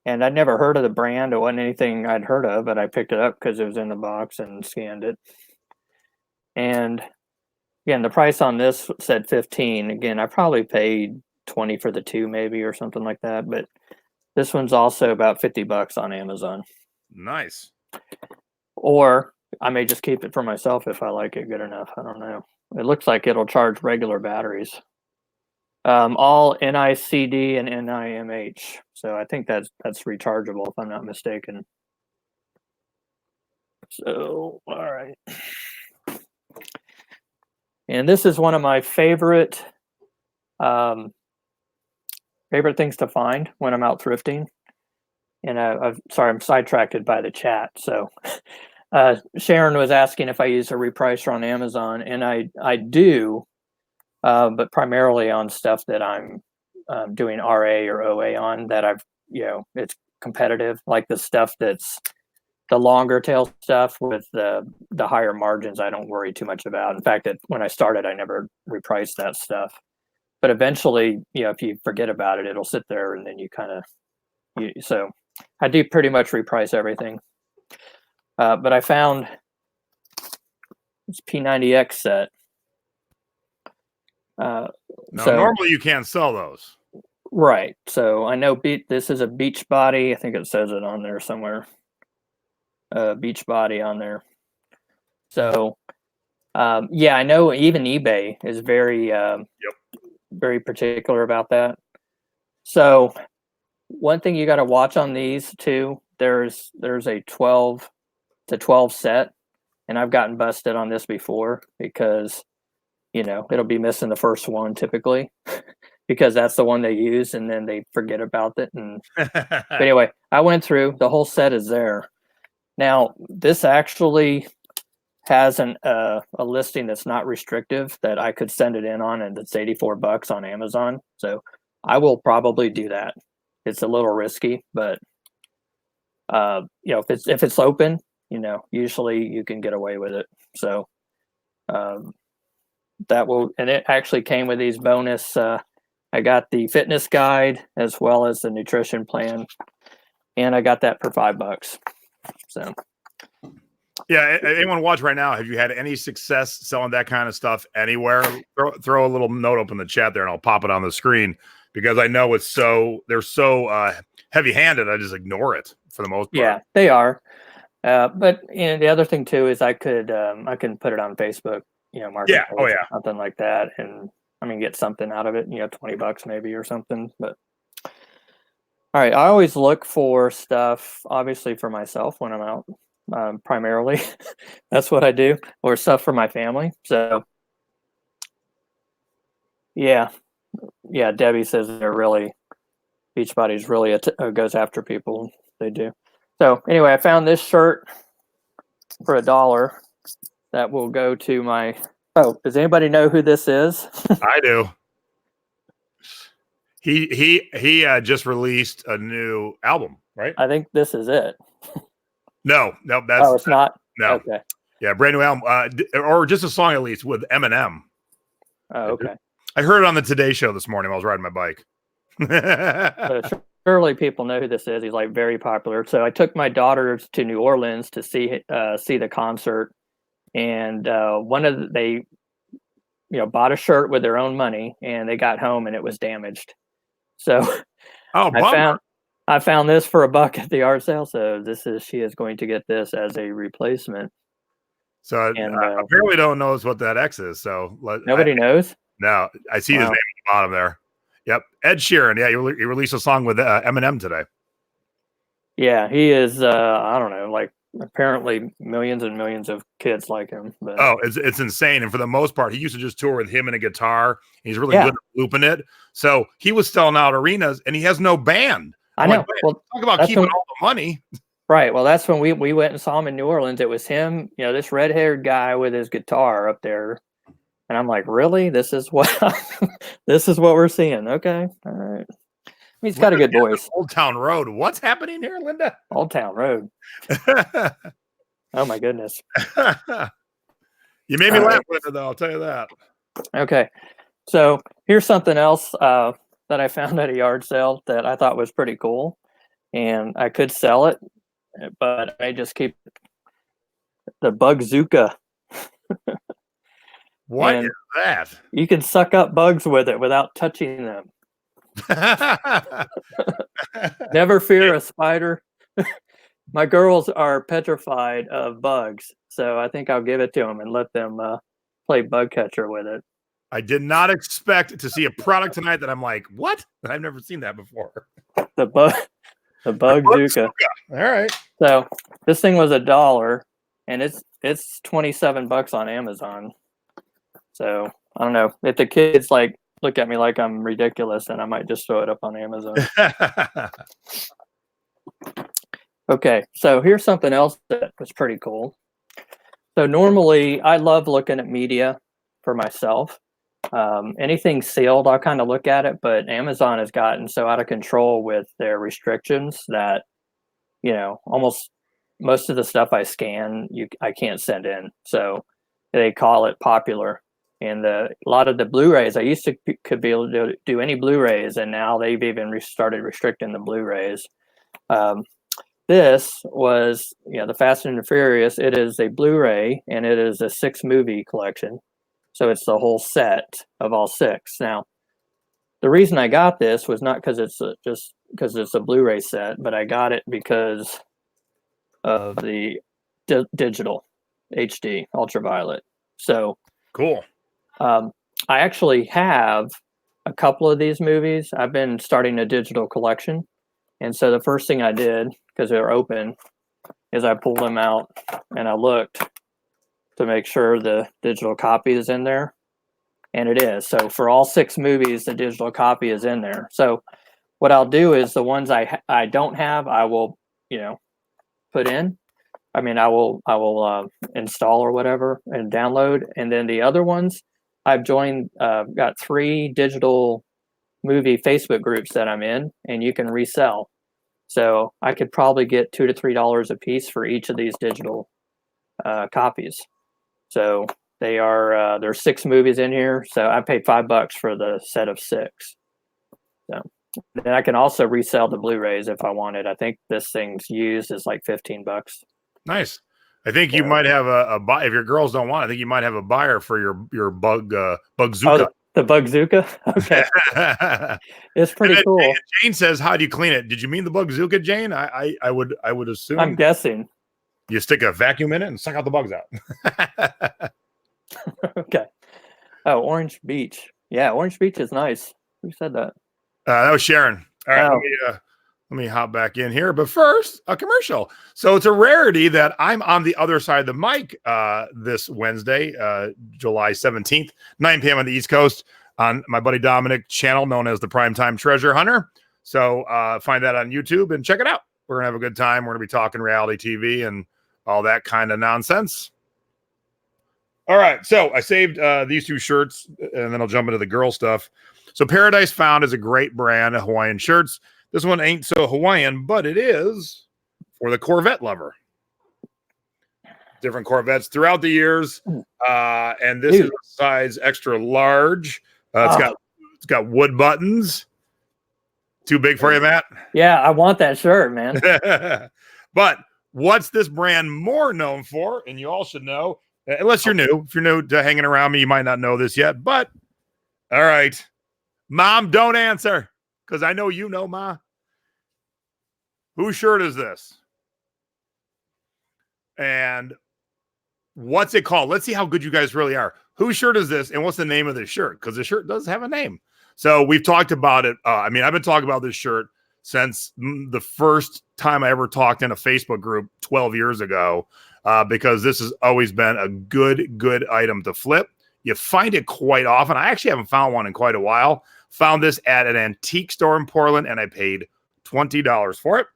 And I'd never heard of the brand. It wasn't anything I'd heard of, but I picked it up because it was in the box and scanned it. And again, the price on this said 15. Again, I probably paid 20 for the two maybe or something like that. But this one's also about $50 on Amazon. Nice. Or I may just keep it for myself if I like it good enough. I don't know. It looks like it'll charge regular batteries. All NICD and NIMH. So I think that's rechargeable if I'm not mistaken. So, all right. And this is one of my favorite things to find when I'm out thrifting. And I'm sidetracked by the chat. So Sharon was asking if I use a repricer on Amazon, and I do. But primarily on stuff that I'm doing RA or OA on that it's competitive, like the stuff that's the longer tail stuff with the higher margins. I don't worry too much about. In fact, when I started, I never repriced that stuff. But eventually, if you forget about it, it'll sit there, and then you kind of. So I do pretty much reprice everything. But I found this P90X set. Normally you can't sell those. Right. So I know this is a beach body. I think it says it on there somewhere. Beach body on there. So I know even eBay is very very particular about that. So one thing you got to watch on these too, there's a 12 to 12 set, and I've gotten busted on this before because it'll be missing the first one typically because that's the one they use, and then they forget about it. But anyway, I went through the whole set is there. Now this actually has a listing that's not restrictive that I could send it in on, and it's $84 on Amazon. So I will probably do that. It's a little risky, but if it's open, usually you can get away with it. So that will, and it actually came with these bonus. I got the fitness guide as well as the nutrition plan, and I got that for $5. So Yeah, anyone watch right now? Have you had any success selling that kind of stuff anywhere? Throw a little note up in the chat there, and I'll pop it on the screen because I know they're so heavy-handed. I just ignore it for the most part. Yeah, they are. But the other thing too is I can put it on Facebook, marketplace, Yeah. Oh yeah. something like that, and get something out of it. $20 maybe or something. But all right, I always look for stuff, obviously for myself when I'm out. Primarily, that's what I do, or stuff for my family. So, yeah. Debbie says Beachbody's really goes after people. They do. So anyway, I found this shirt for $1 that will go to my. Oh, does anybody know who this is? I do. He just released a new album, right? I think this is it. No, that's. Oh, it's not. No. Okay. Yeah, brand new album, or just a song at least with Eminem. Oh, okay. I heard it on the Today Show this morning while I was riding my bike. So surely people know who this is. He's like very popular. So I took my daughters to New Orleans to see the concert, and they bought a shirt with their own money, and they got home and it was damaged. So I found this for $1 at the yard sale. So she is going to get this as a replacement. So apparently don't know what that X is. So nobody knows. No, I see his name at the bottom there. Yep, Ed Sheeran. Yeah, he released a song with Eminem today. Yeah, he is. I don't know, like apparently millions and millions of kids like him. But it's insane. And for the most part, he used to just tour with him and a guitar. He's really good at looping it. So he was selling out arenas, and he has no band. I know. Well, talk about keeping all the money. Right. Well, that's when we went and saw him in New Orleans. It was him, this red-haired guy with his guitar up there. And I'm like, really? This is what we're seeing. Okay. All right. He's got a good voice. Old Town Road. What's happening here, Linda? Old Town Road. Oh my goodness. You made me laugh with it, though. I'll tell you that. Okay. So here's something else that I found at a yard sale that I thought was pretty cool. And I could sell it, but I just keep the Bugzooka. What is that? You can suck up bugs with it without touching them. Never fear a spider. My girls are petrified of bugs, so I think I'll give it to them and let them play bug catcher with it. I did not expect to see a product tonight that I'm like, what? I've never seen that before. The Bugzooka. All right. So this thing was $1, and it's $27 on Amazon. So I don't know if the kids look at me like I'm ridiculous, and I might just throw it up on Amazon. Okay, so here's something else that was pretty cool. So normally I love looking at media for myself. Anything sealed, I'll kind of look at it, but Amazon has gotten so out of control with their restrictions that, almost most of the stuff I scan, I can't send in. So they call it popular. And a lot of the Blu-rays, I used to could be able to do any Blu-rays, and now they've even started restricting the Blu-rays. This was, the Fast and the Furious. It is a Blu-ray, and it is a 6-movie collection. So it's the whole set of all 6. Now, the reason I got this was not because it's just because it's a Blu-ray set, but I got it because of the digital HD ultraviolet. So cool. I actually have a couple of these movies. I've been starting a digital collection. And so the first thing I did, because they're open, is I pulled them out and I looked to make sure the digital copy is in there. And it is. So for all 6 movies, the digital copy is in there. So what I'll do is the ones I don't have, I will, put in. I will install or whatever and download. And then the other ones, I've got 3 digital movie Facebook groups that I'm in, and you can resell. So I could probably get $2 to $3 a piece for each of these digital copies. So there's 6 movies in here. So I paid $5 for the set of 6. So then I can also resell the Blu-rays if I wanted. I think this thing's used is like $15. Nice. I think you might have a buy if your girls don't want it. I think you might have a buyer for your Bugzooka. Oh, the Bugzooka? Okay. It's pretty cool. Jane says, how do you clean it? Did you mean the Bugzooka, Jane? I would assume. I'm guessing. You stick a vacuum in it and suck out the bugs out. Okay. Oh, Orange Beach. Yeah, Orange Beach is nice. Who said that? That was Sharon. All right, let me hop back in here. But first, a commercial. So it's a rarity that I'm on the other side of the mic this Wednesday, July 17th, 9 p.m. on the East Coast on my buddy Dominic channel known as the Primetime Treasure Hunter. So find that on YouTube and check it out. We're going to have a good time. We're going to be talking reality TV and all that kind of nonsense. All right. So I saved these two shirts and then I'll jump into the girl stuff. So Paradise Found is a great brand of Hawaiian shirts. This one ain't so Hawaiian, but it is for the Corvette lover. Different Corvettes throughout the years. And this is a size extra large. It's got wood buttons. Too big for you, Matt? Yeah, I want that shirt, man. But what's this brand more known for? And you all should know, unless you're new. If you're new to hanging around me, you might not know this yet. But, all right. Mom, don't answer, because I know you know, Ma. Whose shirt is this? And what's it called? Let's see how good you guys really are. Whose shirt is this, and what's the name of this shirt? Because the shirt does have a name. So we've talked about it. I've been talking about this shirt since the first time I ever talked in a Facebook group 12 years ago, because this has always been a good item to flip. You find it quite often. I actually haven't found one in quite a while. Found this at an antique store in Portland, and I paid $20 for it.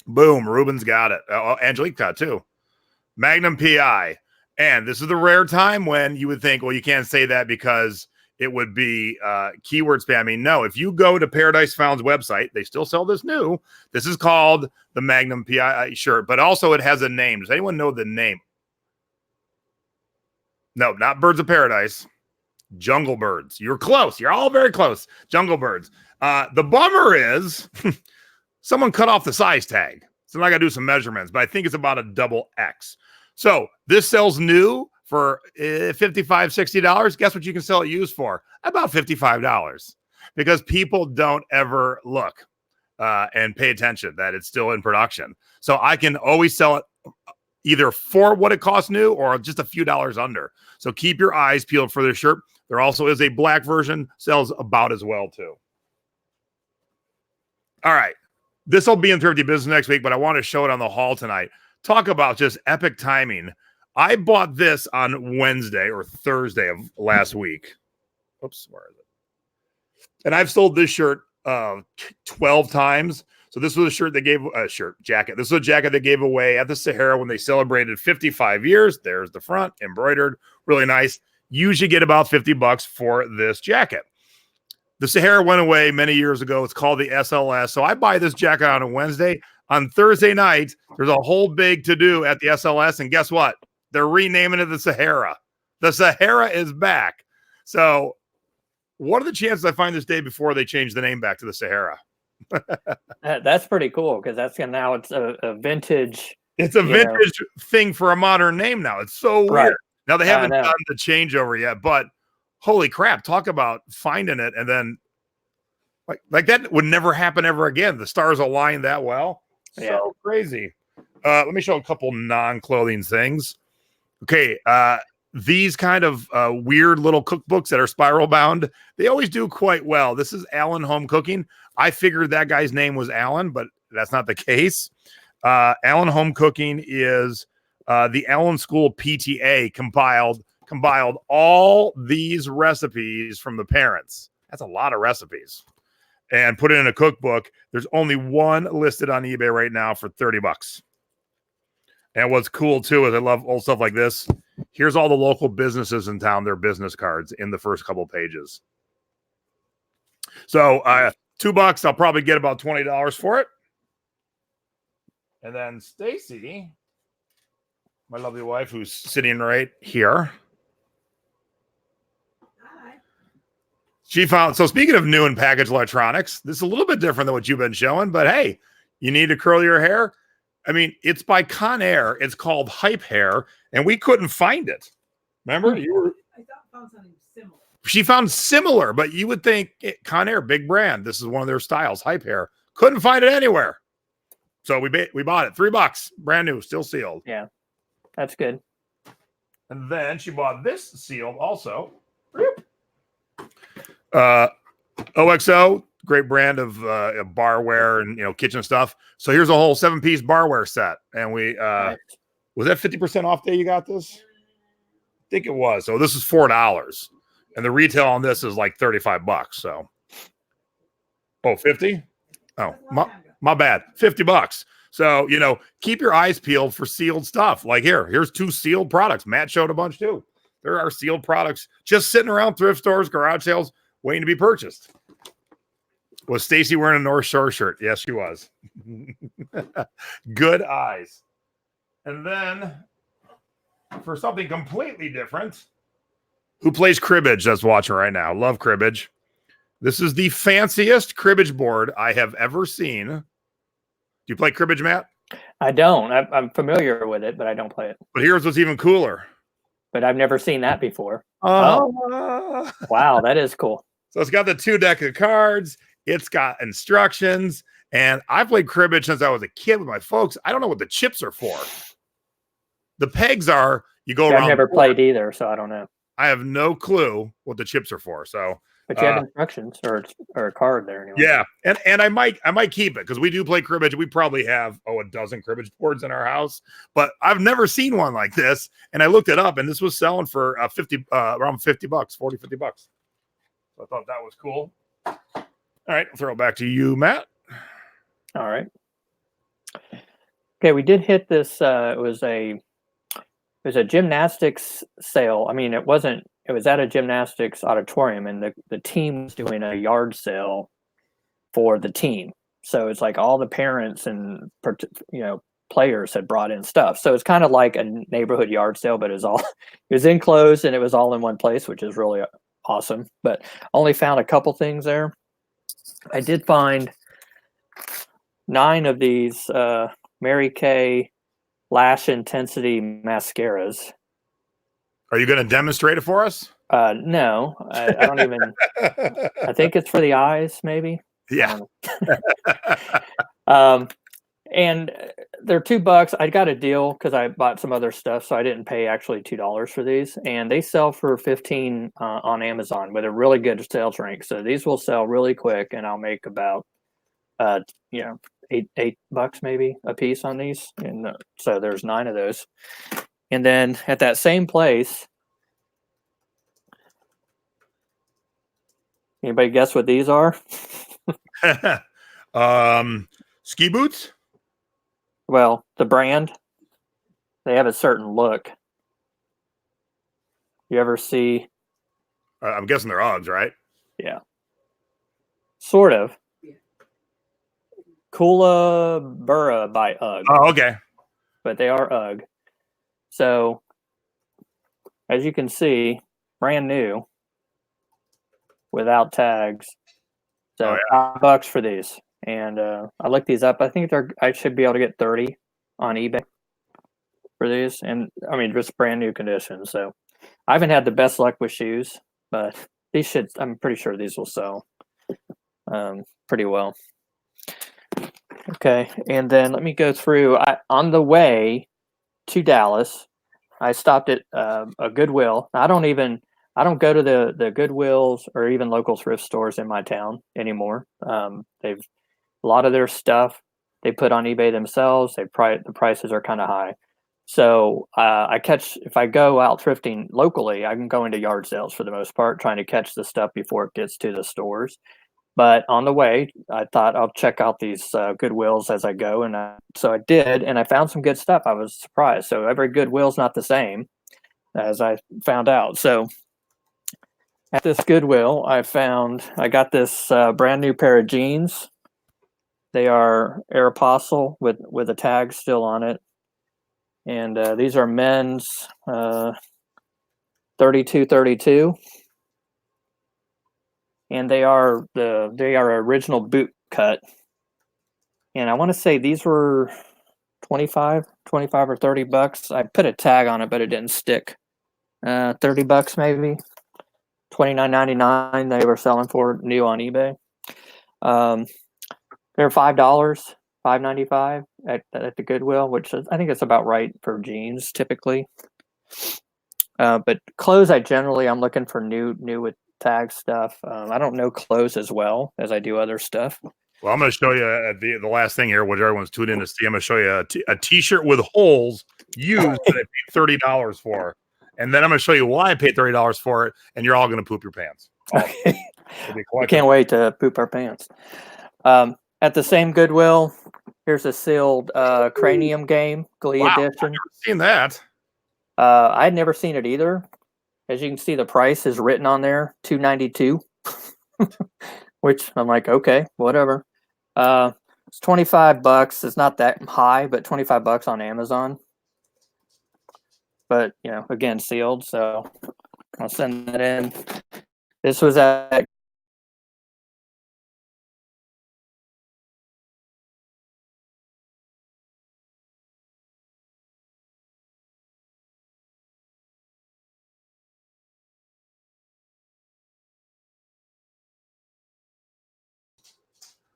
Boom, Ruben's got it. Angelique got it too. Magnum PI. And this is the rare time when you would think, well, you can't say that because it would be keyword spamming. No, if you go to Paradise Found's website, they still sell this new. This is called the Magnum PI shirt, but also it has a name. Does anyone know the name? No, not Birds of Paradise. Jungle Birds. You're close. You're all very close. Jungle Birds. The bummer is someone cut off the size tag. So now I got to do some measurements, but I think it's about a double X. So this sells new for $55, $60. Guess what you can sell it used for? About $55, because people don't ever look and pay attention that it's still in production. So I can always sell it either for what it costs new or just a few dollars under. So keep your eyes peeled for this shirt. There also is a black version, sells about as well too. All right. This will be in Thrifty Business next week, but I want to show it on the haul tonight. Talk about just epic timing. I bought this on Wednesday or Thursday of last week. Oops, where is it? And I've sold this shirt 12 times. So this was a shirt they gave jacket. This was a jacket they gave away at the Sahara when they celebrated 55 years. There's the front, embroidered, really nice. Usually get about $50 for this jacket. The Sahara went away many years ago. It's called the SLS. So I buy this jacket on a Wednesday. On Thursday night, there's a whole big to-do at the SLS. And guess what? They're renaming it the Sahara. The Sahara is back. So what are the chances I find this day before they change the name back to the Sahara? That's pretty cool, because now it's a vintage. It's a vintage thing for a modern name now. It's so weird. Right. Now they haven't done the changeover yet, but holy crap, talk about finding it and then like that would never happen ever again. The stars align that well. Yeah. So crazy. Let me show a couple non-clothing things. Okay, these kind of weird little cookbooks that are spiral bound, they always do quite well. This is Alan Home Cooking. I figured that guy's name was Alan, but that's not the case. Alan Home Cooking is the Allen School PTA compiled all these recipes from the parents. That's a lot of recipes. And put it in a cookbook. There's only one listed on eBay right now for $30. And what's cool too is I love old stuff like this. Here's all the local businesses in town, their business cards in the first couple pages. So $2, I'll probably get about $20 for it. And then Stacy, my lovely wife, who's sitting right here. Hi. She found, so speaking of new and packaged electronics, this is a little bit different than what you've been showing, but hey, you need to curl your hair. I mean, it's by Conair. It's called Hype Hair, and we couldn't find it. Remember, you were. I found something similar. She found similar, but you would think Conair, big brand. This is one of their styles, Hype Hair. Couldn't find it anywhere. So we bought it. $3, brand new, still sealed. Yeah, that's good. And then she bought this sealed also. OXO, great brand of barware and kitchen stuff. So here's a whole 7-piece barware set. And we was that 50% off day you got this? I think it was. So this is $4. And the retail on this is like $35. So 50? Oh, my bad. $50. So, keep your eyes peeled for sealed stuff. Like here's 2 sealed products. Matt showed a bunch too. There are sealed products just sitting around thrift stores, garage sales, waiting to be purchased. Was Stacy wearing a North Shore shirt? Yes, she was. Good eyes. And then for something completely different, who plays cribbage that's watching right now? Love cribbage. This is the fanciest cribbage board I have ever seen. Do you play cribbage, Matt? I don't. I'm familiar with it, but I don't play it. But here's what's even cooler. But I've never seen that before. Oh, wow, that is cool. So it's got the 2 deck of cards. It's got instructions. And I've played cribbage since I was a kid with my folks. I don't know what the chips are for. The pegs are, you go around. I've never played either, so I don't know. I have no clue what the chips are for. So, but you have instructions or a card there anyway. Yeah, and I might keep it because we do play cribbage. We probably have a dozen cribbage boards in our house, but I've never seen one like this. And I looked it up, and this was selling for around $50, $50. So I thought that was cool. All right, I'll throw it back to you, Matt. All right. Okay, we did hit this. It was a gymnastics sale. I mean, it was at a gymnastics auditorium, and the team was doing a yard sale for the team. So it's like all the parents and players had brought in stuff. So it's kind of like a neighborhood yard sale, but it was enclosed and it was all in one place, which is really awesome. But only found a couple things there. I did find 9 of these Mary Kay Lash Intensity mascaras. Are you going to demonstrate it for us? No, I don't even. I think it's for the eyes, maybe. Yeah. And they're $2. I got a deal because I bought some other stuff, so I didn't pay actually $2 for these. And they sell for $15 on Amazon with a really good sales rank. So these will sell really quick, and I'll make about $8 maybe a piece on these. And so there's 9 of those. And then at that same place, anybody guess what these are? Ski boots? Well, the brand, they have a certain look. You ever see? I'm guessing they're Uggs, right? Yeah. Sort of. Kookaburra by Ugg. Oh, okay. But they are Ugg. So, as you can see, brand new, without tags. So $5 for these. And I looked these up. I think I should be able to get 30 on eBay for these. And I mean, just brand new condition. So I haven't had the best luck with shoes, but I'm pretty sure these will sell pretty well. Okay. And then let me go through. On the way to Dallas, I stopped at a Goodwill. I don't go to the Goodwills or even local thrift stores in my town anymore. A lot of their stuff they put on eBay themselves. The prices are kind of high. So if I go out thrifting locally, I can go into yard sales for the most part, trying to catch the stuff before it gets to the stores. But on the way, I thought I'll check out these Goodwills as I go. And so I did, and I found some good stuff. I was surprised. So every Goodwill's not the same, as I found out. So at this Goodwill, I got this brand new pair of jeans. They are Aeropostale with a tag still on it. And these are men's 32. And they are original boot cut. And I want to say these were 25 or $30. I put a tag on it, but it didn't stick. $30 maybe. $29.99 they were selling for new on eBay. They're $5, $5.95 at the Goodwill, which is, I think it's about right for jeans typically. But clothes, I'm looking for new with tag stuff. I don't know clothes as well as I do other stuff. Well, I'm going to show you the last thing here, what everyone's tuned in to see. I'm going to show you a T-shirt with holes used that I paid $30 for. And then I'm going to show you why I paid $30 for it, and you're all going to poop your pants. Okay. We can't wait to poop our pants. At the same Goodwill, here's a sealed Cranium game, Glee edition. I've never seen that. I'd never seen it either. As you can see, the price is written on there, $2.92, which I'm like, okay, whatever. It's $25. It's not that high, but $25 on Amazon. But again, sealed, so I'll send that in. This was at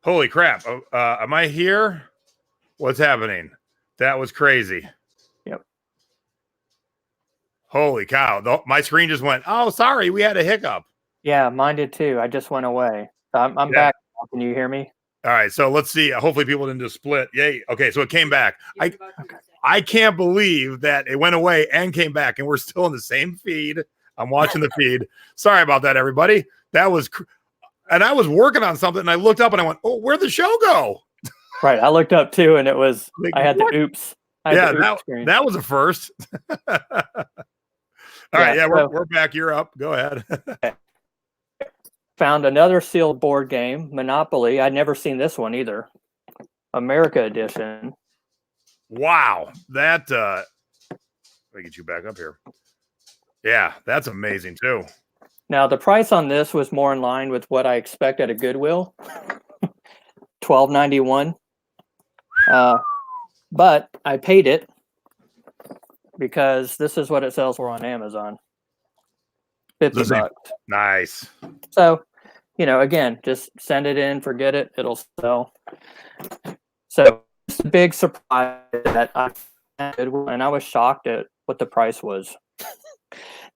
Holy crap. Am I here? What's happening? That was crazy. Yep. Holy cow. My screen just went, oh, sorry, we had a hiccup. Yeah, mine did too. I just went away. I'm back. Can you hear me? All right, so let's see. Hopefully people didn't just split. Yay. Okay, so it came back. I can't believe that it went away and came back, and we're still in the same feed. I'm watching the feed. Sorry about that, everybody. That was... And I was working on something, and I looked up, and I went, "Oh, where'd the show go?" Right, I looked up too, and it was I had what? the oops. That was a first. All right, we're back. You're up. Go ahead. Found another sealed board game, Monopoly. I'd never seen this one either. America edition. Wow, that. Let me get you back up here. Yeah, that's amazing too. Now, the price on this was more in line with what I expect at a Goodwill, $12.91. But I paid it because this is what it sells for on Amazon, $50. Nice. So, again, just send it in, forget it, it'll sell. So it's a big surprise that I had Goodwill, and I was shocked at what the price was.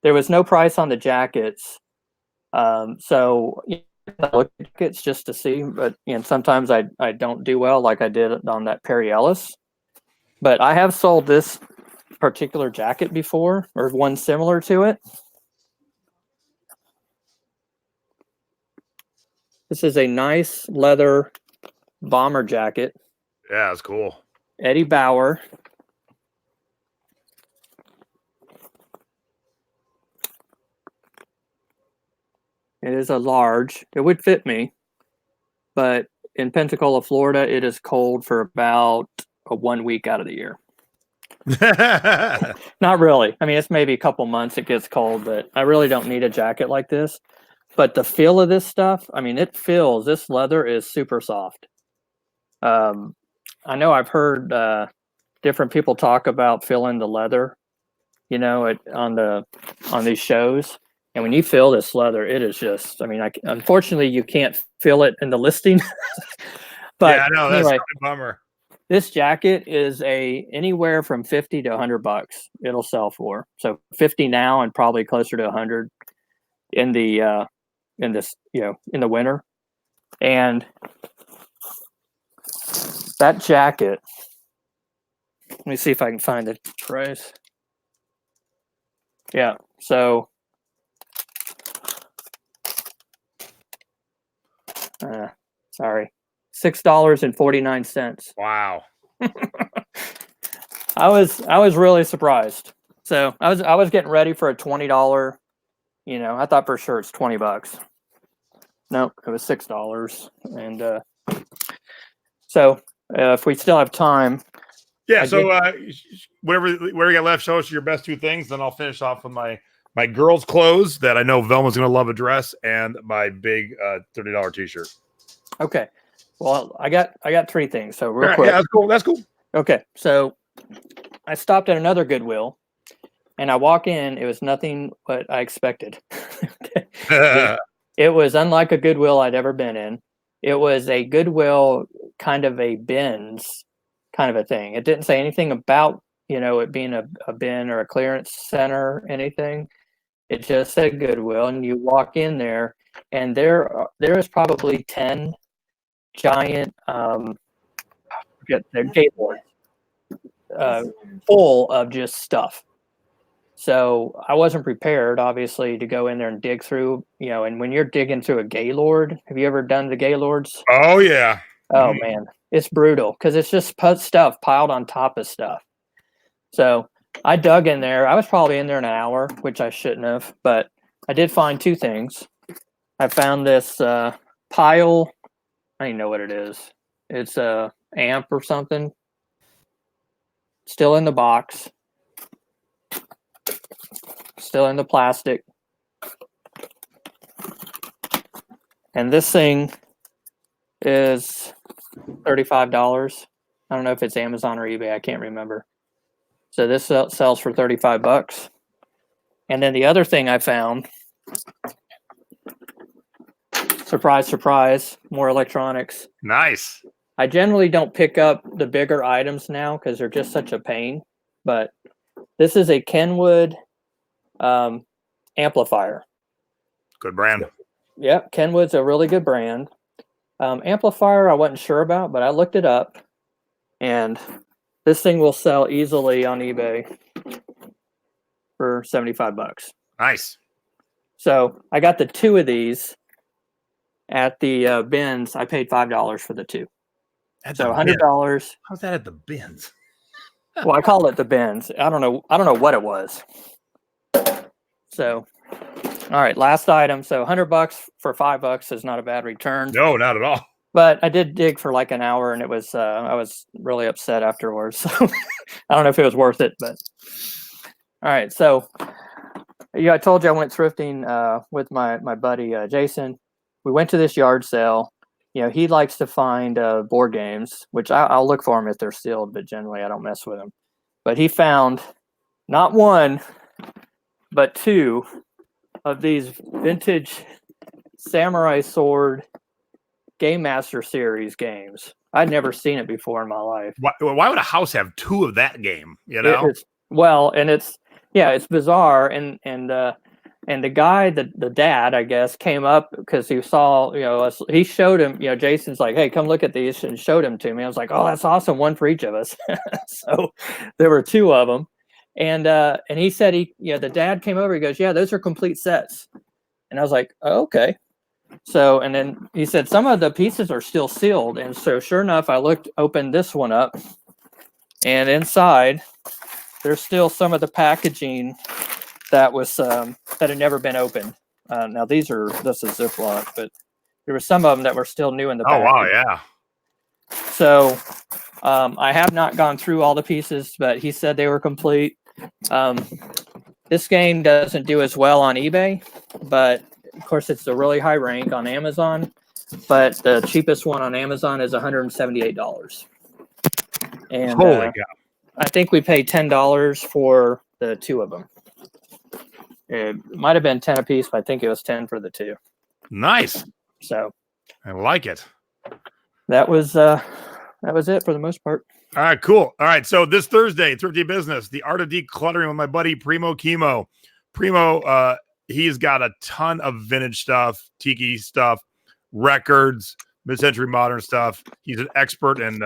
There was no price on the jackets. So I look at jackets just to see, but sometimes I don't do well like I did on that Perry Ellis. But I have sold this particular jacket before, or one similar to it. This is a nice leather bomber jacket. Yeah, it's cool. Eddie Bauer. It is a large. It would fit me, but in Pensacola, Florida, it is cold for about 1 week out of the year. Not really. I mean, it's maybe a couple months it gets cold, but I really don't need a jacket like this. But the feel of this stuff, I mean, it feels, this leather is super soft. I know I've heard different people talk about feeling the leather, on these shows. And when you feel this leather, it is just, I mean, unfortunately, you can't feel it in the listing. But yeah, I know, that's a bummer. This jacket is anywhere from $50 to $100 it'll sell for. So 50 now and probably closer to 100 in the in the winter. And that jacket, let me see if I can find the price. Yeah, so sorry, $6.49. Wow. I was really surprised. So I was getting ready for a $20. I thought for sure it's $20. Nope, it was $6. And so if we still have time. Yeah, whatever you got left, show us your best two things, then I'll finish off with my girls' clothes that I know Velma's going to love a dress, and my big $30 t-shirt. Okay. Well, I got three things. So real quick. Yeah, that's cool. Okay, so I stopped at another Goodwill, and I walk in. It was nothing what I expected. It was unlike a Goodwill I'd ever been in. It was a Goodwill kind of a bins kind of a thing. It didn't say anything about, it being a bin or a clearance center or anything. It just said Goodwill, and you walk in there, and there is probably 10 giant, forget their skateboards, full of just stuff. So I wasn't prepared, obviously, to go in there and dig through, and when you're digging through a Gaylord, have you ever done the Gaylords? Oh, yeah. Oh, man, it's brutal because it's just stuff piled on top of stuff. So I dug in there. I was probably in there an hour, which I shouldn't have, but I did find two things. I found this pile. I don't even know what it is. It's a amp or something. Still in the box. Still in the plastic. And this thing is $35. I don't know if it's Amazon or eBay. I can't remember. So this sells for $35. And then the other thing I found, surprise, surprise, more electronics. Nice. I generally don't pick up the bigger items now because they're just such a pain. But this is a Kenwood amplifier. Good brand. Yep, Kenwood's a really good brand. Amplifier I wasn't sure about, but I looked it up, and this thing will sell easily on eBay for $75. Nice. So I got the two of these at the bins. I paid $5 for the two. So $100. How's that at the bins? Well, I call it the bins. I don't know what it was. So, all right, last item. So $100 for $5 is not a bad return. No, not at all. But I did dig for like an hour, and it was I was really upset afterwards. So I don't know if it was worth it, but all right. So I told you I went thrifting with my buddy Jason. We went to this yard sale. He likes to find board games, which I'll look for them if they're sealed, but generally I don't mess with them. But he found not one, but two of these vintage Samurai Sword Game Master Series games. I'd never seen it before in my life. Why would a house have two of that game? It's bizarre. And the guy, the dad, I guess, came up because he saw, he showed him, Jason's like, hey, come look at these, and showed him to me. I was like, oh, that's awesome. One for each of us. So there were two of them. And he said, the dad came over, he goes, yeah, those are complete sets. And I was like, oh, okay. So, and then he said, some of the pieces are still sealed. And so sure enough, I opened this one up, and inside there's still some of the packaging that was, that had never been opened. Now this is Ziploc, but there were some of them that were still new in the package. Oh, wow. Yeah. So, I have not gone through all the pieces, but he said they were complete. This game doesn't do as well on eBay, but of course it's a really high rank on Amazon, but the cheapest one on Amazon is $178. And holy cow. I think we paid $10 for the two of them. It might have been 10 a piece, but I think it was 10 for the two. Nice. So I like it. That was it for the most part. All right, cool. All right, so this Thursday, Thrifty Business, the art of decluttering with my buddy Primo Chemo. Primo, he's got a ton of vintage stuff, Tiki stuff, records, mid-century modern stuff. He's an expert in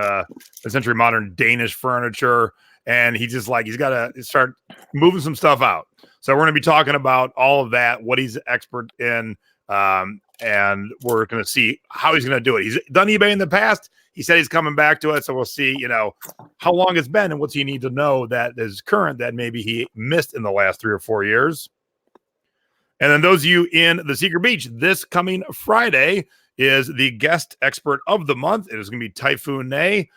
mid-century modern Danish furniture, and he's got to start moving some stuff out. So we're going to be talking about all of that, what he's expert in, and we're going to see how he's going to do it. He's done eBay in the past. He said he's coming back to it, so we'll see, how long it's been and what's he need to know that is current that maybe he missed in the last 3 or 4 years. And then those of you in the Secret Beach, this coming Friday is the guest expert of the month. It is going to be Typhoon Nay.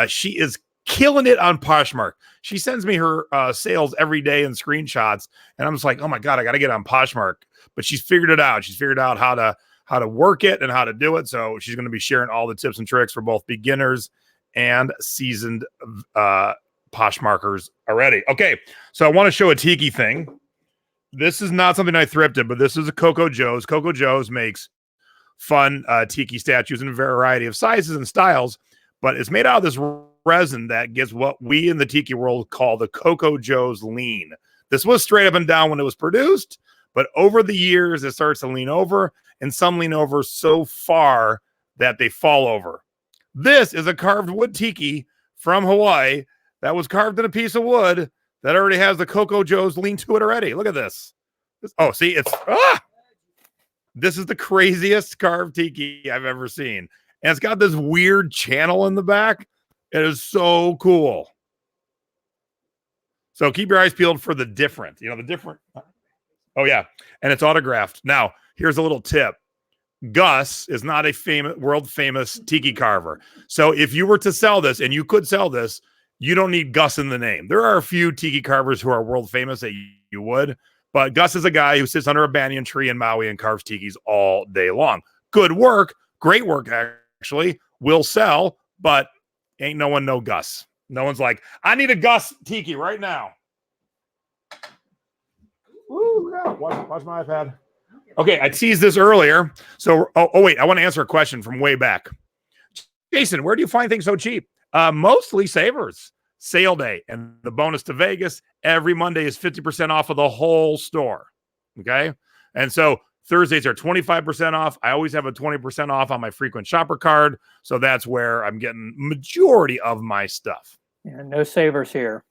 She is killing it on Poshmark. She sends me her sales every day and screenshots, and I'm just like, oh my God, I got to get on Poshmark. But she's figured it out. She's figured out how to work it and how to do it. So she's going to be sharing all the tips and tricks for both beginners and seasoned Poshmarkers already. Okay, so I want to show a Tiki thing. This is not something I thrifted, but this is a Coco Joe's. Coco Joe's makes fun Tiki statues in a variety of sizes and styles, but it's made out of this resin that gives what we in the Tiki world call the Coco Joe's lean. This was straight up and down when it was produced, but over the years, it starts to lean over, and some lean over so far that they fall over. This is a carved wood Tiki from Hawaii that was carved in a piece of wood that already has the Coco Joe's lean to it already. Look at this. Oh, see, it's this is the craziest carved Tiki I've ever seen. And it's got this weird channel in the back. It is so cool. So keep your eyes peeled for the different. You know, the different. Oh, yeah. And it's autographed. Now, here's a little tip. Gus is not a world famous Tiki carver. So if you were to sell this, and you could sell this, you don't need Gus in the name. There are a few Tiki carvers who are world famous that you would, but Gus is a guy who sits under a banyan tree in Maui and carves Tikis all day long. Good work. Great work, actually. Will sell, but ain't no one know Gus. No one's like, I need a Gus Tiki right now. Woo, yeah. Watch my iPad. Okay, I teased this earlier. So, wait, I want to answer a question from way back. Jason, where do you find things so cheap? Mostly Savers. Sale day. And the bonus to Vegas, every Monday is 50% off of the whole store. Okay? And so Thursdays are 25% off. I always have a 20% off on my frequent shopper card. So that's where I'm getting majority of my stuff. Yeah, no Savers here.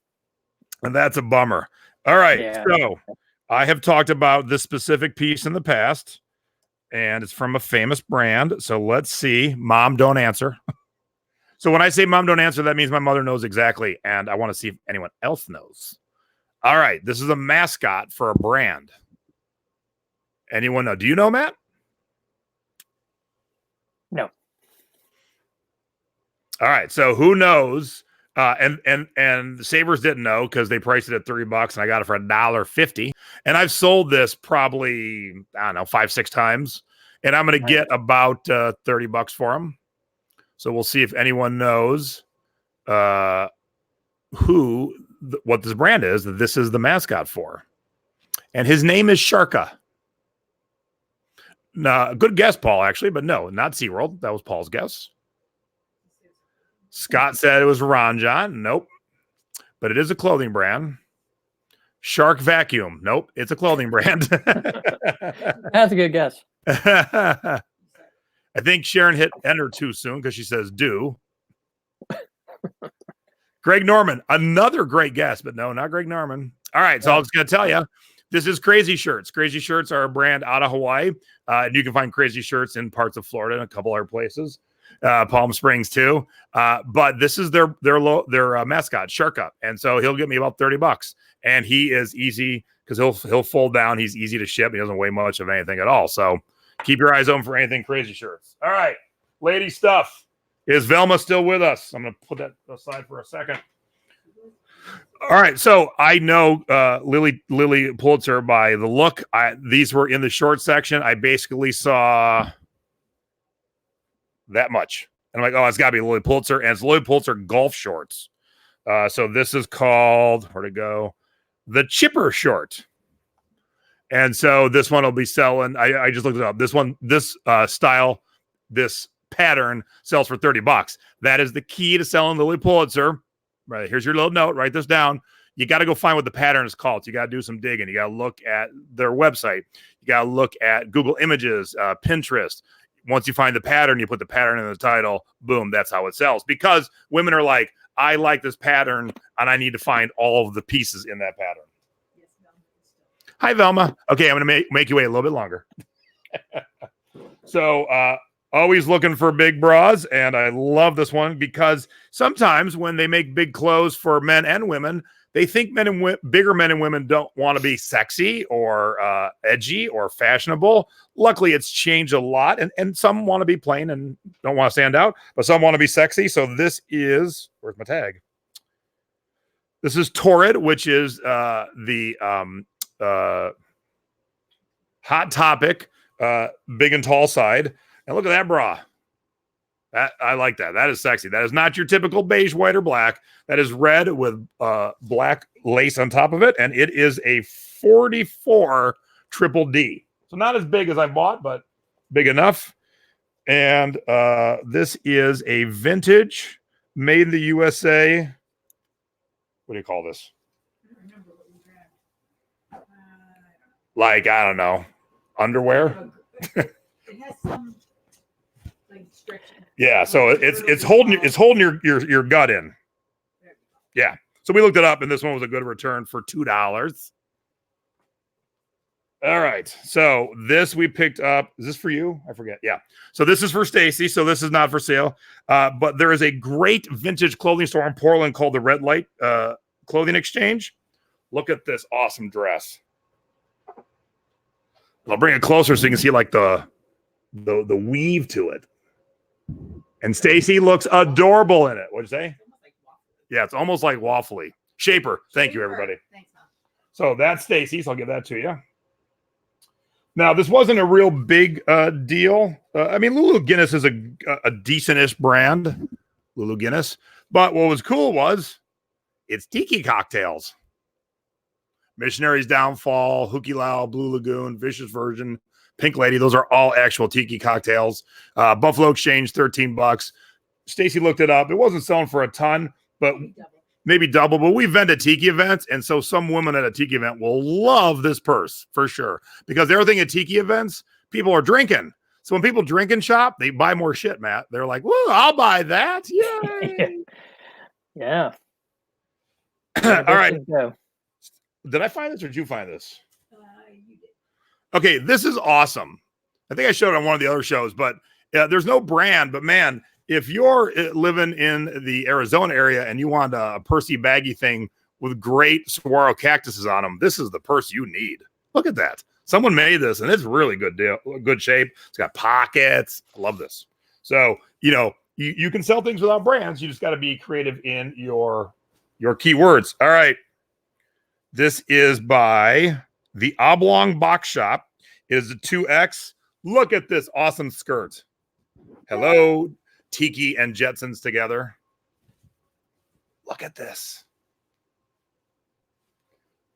And that's a bummer. All right. Yeah. So I have talked about this specific piece in the past, and it's from a famous brand. So let's see. Mom, don't answer. So when I say mom, don't answer, that means my mother knows exactly, and I want to see if anyone else knows. All right. This is a mascot for a brand. Anyone know? Do you know, Matt? No. All right. So who knows? And the Savers didn't know because they priced it at $3 and I got it for $1.50. And I've sold this probably, I don't know, 5-6 times. And I'm going to get about $30 for them. So we'll see if anyone knows what this brand is that this is the mascot for. And his name is Sharka. No, good guess, Paul, actually, but no, not SeaWorld. That was Paul's guess. Scott said it was Ron John. Nope. But it is a clothing brand. Shark Vacuum. Nope. It's a clothing brand. That's a good guess. I think Sharon hit enter too soon because she says do. Greg Norman. Another great guess, but no, not Greg Norman. All right. So I'm just going to tell you, this is Crazy Shirts. Crazy Shirts are a brand out of Hawaii. And you can find Crazy Shirts in parts of Florida and a couple other places. Palm Springs too. But this is their mascot, Sharka. And so he'll get me about $30. And he is easy because he'll fold down. He's easy to ship. He doesn't weigh much of anything at all. So keep your eyes open for anything Crazy Shirts. All right. Lady stuff. Is Velma still with us? I'm going to put that aside for a second. All right. So I know Lily Pulitzer by the look. These were in the short section. I basically saw that much. And I'm like, oh, it's got to be Lily Pulitzer. And it's Lily Pulitzer golf shorts. So this is called, where'd it go? The Chipper short. And so this one will be selling. I just looked it up. This one, this style, this pattern sells for $30. That is the key to selling Lily Pulitzer. Right. Here's your little note. Write this down. You got to go find what the pattern is called. So you got to do some digging. You got to look at their website. You got to look at Google Images, Pinterest. Once you find the pattern, you put the pattern in the title. Boom. That's how it sells. Because women are like, I like this pattern, and I need to find all of the pieces in that pattern. Hi, Velma. Okay, I'm going to make you wait a little bit longer. So, always looking for big bras, and I love this one because sometimes when they make big clothes for men and women, they think bigger men and women don't want to be sexy or edgy or fashionable. Luckily, it's changed a lot, and some want to be plain and don't want to stand out, but some want to be sexy. So this is, where's my tag? This is Torrid, which is the Hot Topic, big and tall side. And look at that bra. I like that. That is sexy. That is not your typical beige, white, or black. That is red with black lace on top of it, and it is a 44 triple D. So not as big as I bought, but big enough. And this is a vintage, made in the USA. What do you call this? I don't remember what we grabbed. Like, I don't know, underwear. It has some like restriction. Yeah, so it's holding your gut in. Yeah. So we looked it up, and this one was a good return for $2. All right. So this we picked up. Is this for you? I forget. Yeah. So this is for Stacy. So this is not for sale. But there is a great vintage clothing store in Portland called the Red Light Clothing Exchange. Look at this awesome dress. I'll bring it closer so you can see like the weave to it. And Stacy looks adorable in it. What'd you say? Yeah, it's almost like waffly. Shaper. Thank you, everybody. Thanks, Mom. So that's Stacy. So I'll give that to you. Now, this wasn't a real big deal. I mean, Lulu Guinness is a decent-ish brand, Lulu Guinness. But what was cool was it's Tiki cocktails. Missionary's Downfall, Hooky Lao, Blue Lagoon, Vicious Virgin, Pink Lady. Those are all actual Tiki cocktails. Buffalo Exchange, $13. Stacy looked it up. It wasn't selling for a ton, but maybe double. But we've been to Tiki events, and so some women at a Tiki event will love this purse for sure. Because everything at Tiki events, people are drinking. So when people drink and shop, they buy more shit, Matt. They're like, "Woo, I'll buy that." Yay. Yeah. All right. Did I find this or did you find this? You did. Okay, this is awesome. I think I showed it on one of the other shows, but there's no brand. But man, if you're living in the Arizona area and you want a Percy baggy thing with great saguaro cactuses on them, this is the purse you need. Look at that. Someone made this, and it's really good shape. It's got pockets. I love this. So, you can sell things without brands. You just got to be creative in your keywords. All right. This is by the Oblong Box Shop. It is a 2X. Look at this awesome skirt. Hello, Tiki and Jetsons together. Look at this.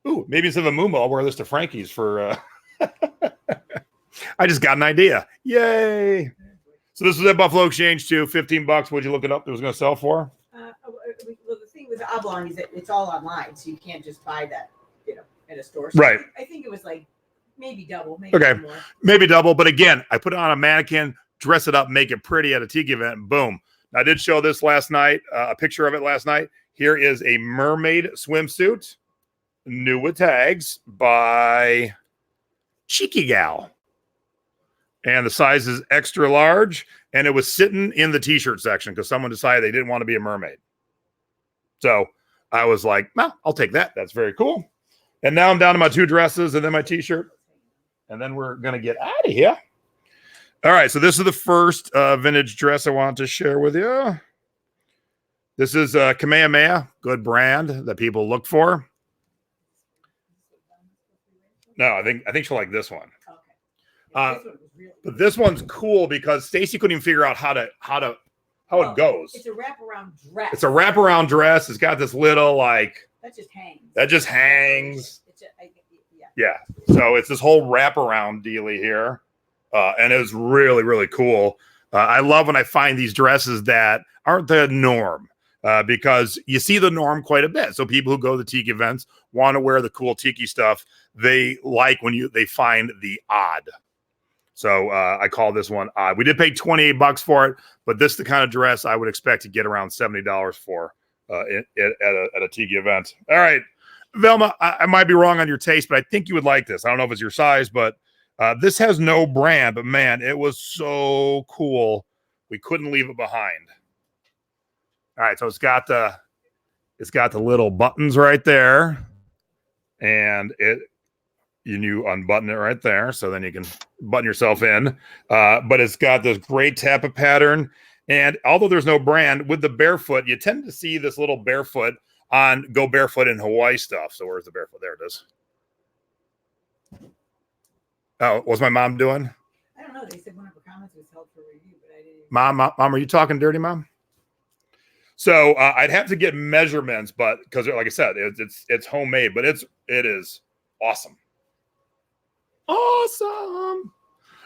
Ooh, maybe instead of a Moomoo, I'll wear this to Frankie's for... I just got an idea. Yay. So this was at Buffalo Exchange too. $15. What'd you look it up? It was going to sell for? Well, the thing with the Oblong is that it's all online, so you can't just buy that, at a store. Right. I think it was like maybe double, maybe more. Maybe double, but again, I put it on a mannequin, dress it up, make it pretty at a Tiki event, boom. Now, I did show this last night, a picture of it last night. Here is a mermaid swimsuit, new with tags by Cheeky Gal. And the size is extra large, and it was sitting in the t-shirt section because someone decided they didn't want to be a mermaid. So I was like, well, I'll take that. That's very cool. And now I'm down to my 2 dresses and then my t-shirt. And then we're going to get out of here. All right. So this is the first vintage dress I want to share with you. This is Kamehameha, good brand that people look for. No, I think she'll like this one. Okay. But this one's cool because Stacy couldn't even figure out how it goes. It's a wraparound dress. It's a wraparound dress. It's got this little that just hangs. Yeah. So it's this whole wraparound dealy here. And it was really, really cool. I love when I find these dresses that aren't the norm because you see the norm quite a bit. So people who go to Tiki events want to wear the cool Tiki stuff. They like when they find the odd. So I call this one odd. We did pay $28 for it, but this is the kind of dress I would expect to get around $70 for at a Tiki event. All right, Velma, I might be wrong on your taste, but I think you would like this. I don't know if it's your size, but this has no brand, but man, it was so cool. We couldn't leave it behind. All right, so it's got the little buttons right there, and you unbutton it right there, so then you can button yourself in. But it's got this great Tappa pattern, and although there's no brand, with the barefoot, you tend to see this little barefoot on Go Barefoot in Hawaii stuff. So where's the barefoot? There it is. Oh, what's my mom doing? I don't know. They said one of her comments was held for review, but I didn't. Mom, are you talking dirty, Mom? So I'd have to get measurements, but because like I said, it's homemade, but it is awesome. Awesome.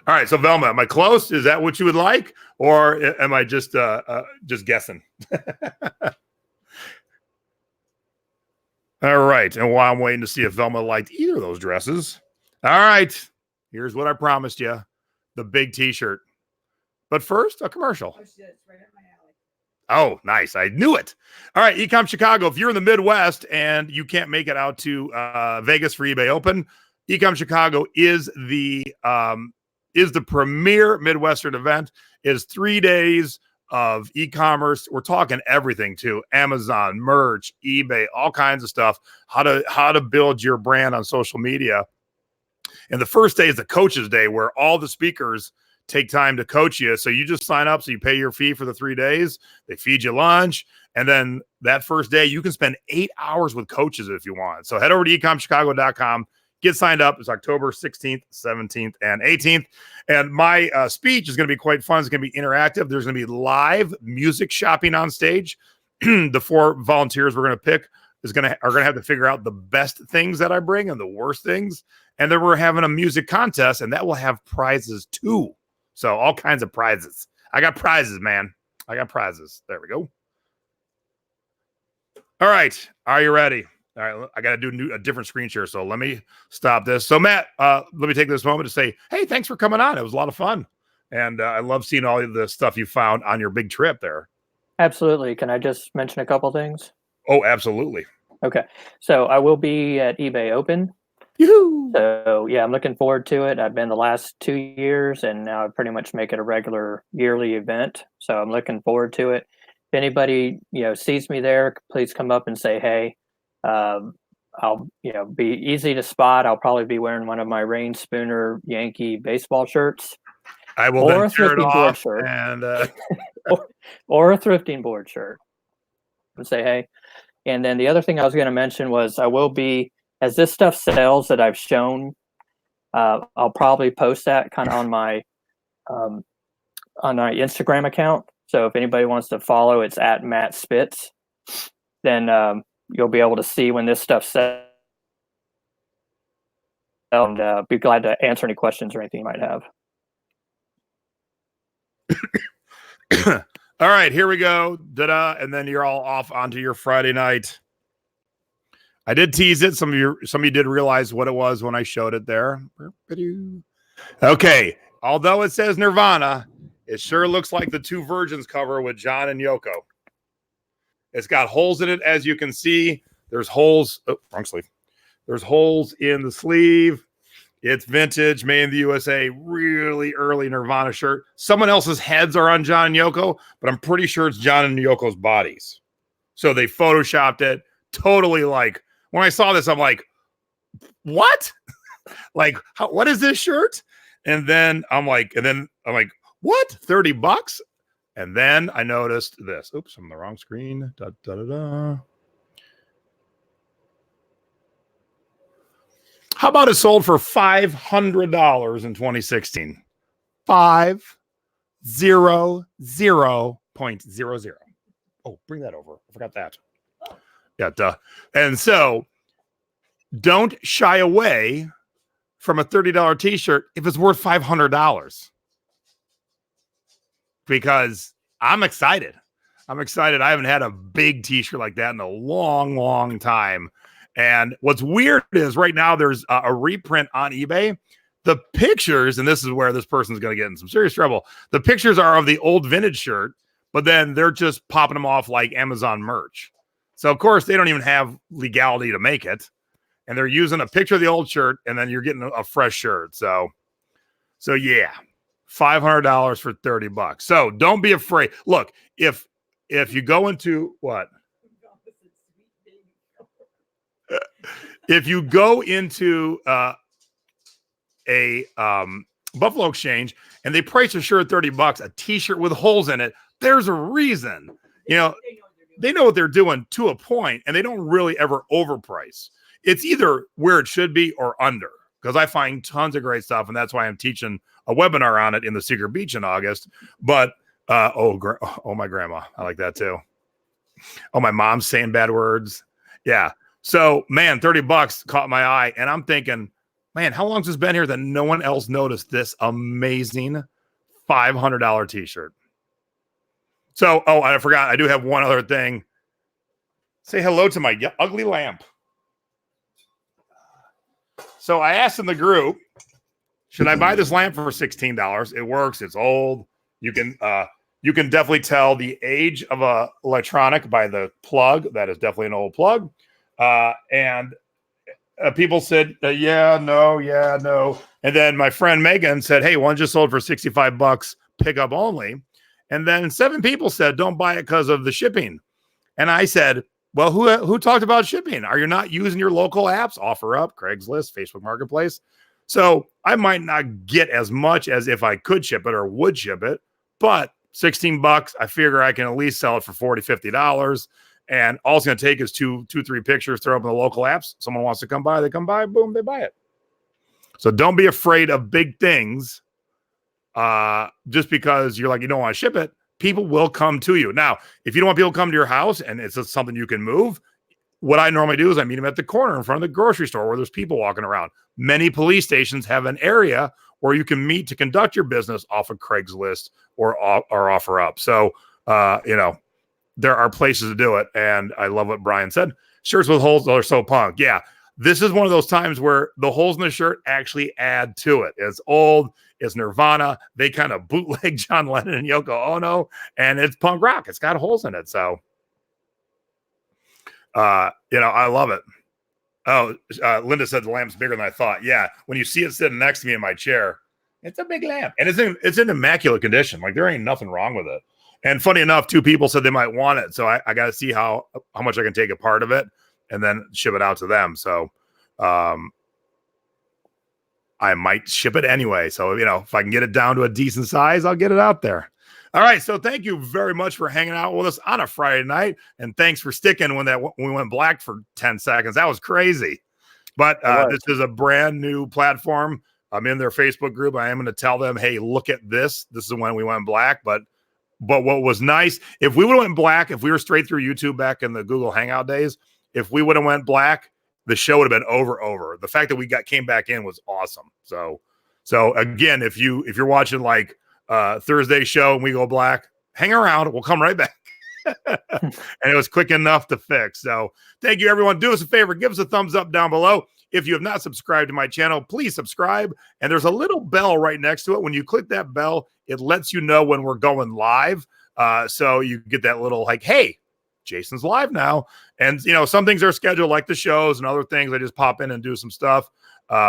All right, so Velma, am I close? Is that what you would like, or am I just guessing? All right, and while I'm waiting to see if Velma liked either of those dresses, all right, here's what I promised you: the big T-shirt. But first, a commercial. Oh, shit, it's right up my alley. Oh, nice. I knew it. All right, Ecom Chicago, if you're in the Midwest and you can't make it out to Vegas for eBay Open, Ecom Chicago is the premier Midwestern event. It is 3 days of e-commerce. We're talking everything too: Amazon, merch, eBay, all kinds of stuff, how to build your brand on social media. And the first day is the coaches day, where all the speakers take time to coach you. So you just sign up. So you pay your fee for the 3 days. They feed you lunch. And then that first day, you can spend 8 hours with coaches if you want. So head over to ecomchicago.com. Get signed up. It's October 16th, 17th, and 18th. And my speech is going to be quite fun. It's going to be interactive. There's going to be live music shopping on stage. The 4 volunteers we're going to pick are going to have to figure out the best things that I bring and the worst things. And then we're having a music contest, and that will have prizes too. So all kinds of prizes. I got prizes, man. I got prizes. There we go. All right. Are you ready? All right. I got to do a different screen share. So let me stop this. So Matt, let me take this moment to say, hey, thanks for coming on. It was a lot of fun. And I love seeing all of the stuff you found on your big trip there. Absolutely. Can I just mention a couple things? Oh, absolutely. Okay. So I will be at eBay Open. Yoo-hoo! So yeah, I'm looking forward to it. I've been the last 2 years, and now I pretty much make it a regular yearly event. So I'm looking forward to it. If anybody sees me there, please come up and say hey. I'll be easy to spot. I'll probably be wearing one of my Rain Spooner Yankee baseball shirts. I will or then tear it off shirt. And or a thrifting board shirt. And say hey. And then the other thing I was going to mention was I will be, as this stuff sells that I've shown, I'll probably post that kind of on my Instagram account. So if anybody wants to follow, it's at Matt Spitz. Then you'll be able to see when this stuff sells, and be glad to answer any questions or anything you might have. All right, here we go. Da-da, and then you're all off onto your Friday night. I did tease it. Some of you did realize what it was when I showed it there. Okay, although it says Nirvana, it sure looks like the Two Virgins cover with John and Yoko. It's got holes in it, as you can see. There's holes. Oh, wrong sleeve. There's holes in the sleeve. It's vintage, made in the USA, really early Nirvana shirt. Someone else's heads are on John and Yoko, but I'm pretty sure it's John and Yoko's bodies. So they photoshopped it. Totally, like, when I saw this, I'm like, what? Like, what is this shirt? And then I'm like, what? $30? And then I noticed this. Oops, I'm on the wrong screen. Da, da, da, da. How about it sold for $500 in 2016? 500.00. Oh, bring that over. I forgot that. Yeah, duh. And so don't shy away from a $30 t-shirt if it's worth $500. Because I'm excited. I haven't had a big t-shirt like that in a long, long time. And what's weird is right now there's a reprint on eBay. The pictures, and this is where this person's going to get in some serious trouble. The pictures are of the old vintage shirt, but then they're just popping them off like Amazon merch. So, of course, they don't even have legality to make it. And they're using a picture of the old shirt, and then you're getting a fresh shirt. So yeah, $500 for $30. So don't be afraid. Look, if you go into what? If you go into a Buffalo Exchange and they price a shirt $30, a t-shirt with holes in it, there's a reason. They know what they're doing to a point, and they don't really ever overprice. It's either where it should be or under. because I find tons of great stuff, and that's why I'm teaching a webinar on it in the Secret Beach in August. But oh, my grandma, I like that too. Oh, my mom's saying bad words. Yeah. So, man, $30 caught my eye, and I'm thinking, man, how long has this been here that no one else noticed this amazing $500 t-shirt? So, I forgot. I do have one other thing. Say hello to my ugly lamp. So I asked in the group, should I buy this lamp for $16? It works. It's old. You can definitely tell the age of a electronic by the plug. That is definitely an old plug. And people said, yeah, no. And then my friend Megan said, hey, one just sold for $65, pickup only. And then 7 people said, don't buy it because of the shipping. And I said, well, who talked about shipping? Are you not using your local apps? OfferUp, Craigslist, Facebook Marketplace. So I might not get as much as if I could ship it or would ship it, but $16, I figure I can at least sell it for $40, $50. And all it's going to take is two, 3 pictures, throw up in the local apps. Someone wants to come by, they come by, boom, they buy it. So don't be afraid of big things. Just because you're like, you don't want to ship it, people will come to you. Now, if you don't want people to come to your house and it's just something you can move, what I normally do is I meet them at the corner in front of the grocery store where there's people walking around. Many police stations have an area where you can meet to conduct your business off of Craigslist or OfferUp. So, there are places to do it. And I love what Brian said. Shirts with holes are so punk. Yeah. This is one of those times where the holes in the shirt actually add to it. It's old. It's Nirvana. They kind of bootleg John Lennon and Yoko Ono, and it's punk rock. It's got holes in it. So, I love it. Oh, Linda said the lamp's bigger than I thought. Yeah. When you see it sitting next to me in my chair, it's a big lamp, and it's in immaculate condition. Like there ain't nothing wrong with it. And funny enough, 2 people said they might want it. So I got to see how much I can take a part of it and then ship it out to them. So, I might ship it anyway. So, if I can get it down to a decent size, I'll get it out there. All right. So thank you very much for hanging out with us on a Friday night. And thanks for sticking when we went black for 10 seconds. That was crazy. But this is a brand new platform. I'm in their Facebook group. I am going to tell them, hey, look at this. This is when we went black. But what was nice, if we would have went black, if we were straight through YouTube back in the Google Hangout days, if we would have went black, the show would have been over. The fact that we came back in was awesome. So again, if you're watching like Thursday show and we go black, hang around. We'll come right back. And it was quick enough to fix. So thank you, everyone. Do us a favor. Give us a thumbs up down below. If you have not subscribed to my channel, please subscribe. And there's a little bell right next to it. When you click that bell, it lets you know when we're going live. So you get that little like, hey, Jason's live now. And, some things are scheduled like the shows and other things. I just pop in and do some stuff.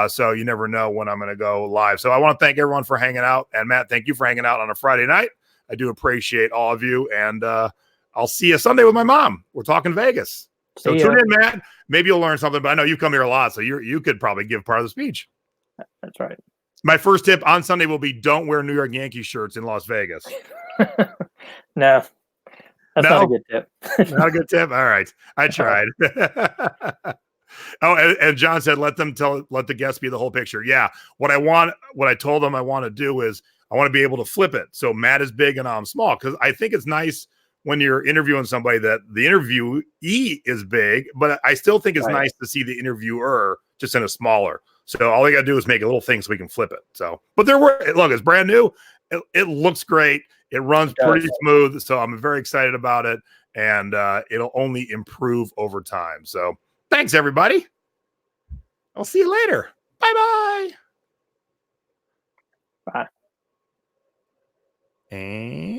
So you never know when I'm going to go live. So I want to thank everyone for hanging out. And Matt, thank you for hanging out on a Friday night. I do appreciate all of you. And I'll see you Sunday with my mom. We're talking Vegas. So tune in, Matt. Maybe you'll learn something, but I know you come here a lot. So you could probably give part of the speech. That's right. My first tip on Sunday will be don't wear New York Yankees shirts in Las Vegas. No. That's not a good tip. Not a good tip. All right. I tried. And John said, let the guests be the whole picture. Yeah. What I told them I want to do is I want to be able to flip it. So Matt is big and I'm small. Cause I think it's nice when you're interviewing somebody that the interviewee is big, but I still think it's nice to see the interviewer just in a smaller. So all you got to do is make a little thing so we can flip it. So, but look, it's brand new. It looks great. It runs pretty smooth. So I'm very excited about it, and it'll only improve over time. So thanks, everybody. I'll see you later. Bye-bye. Bye. And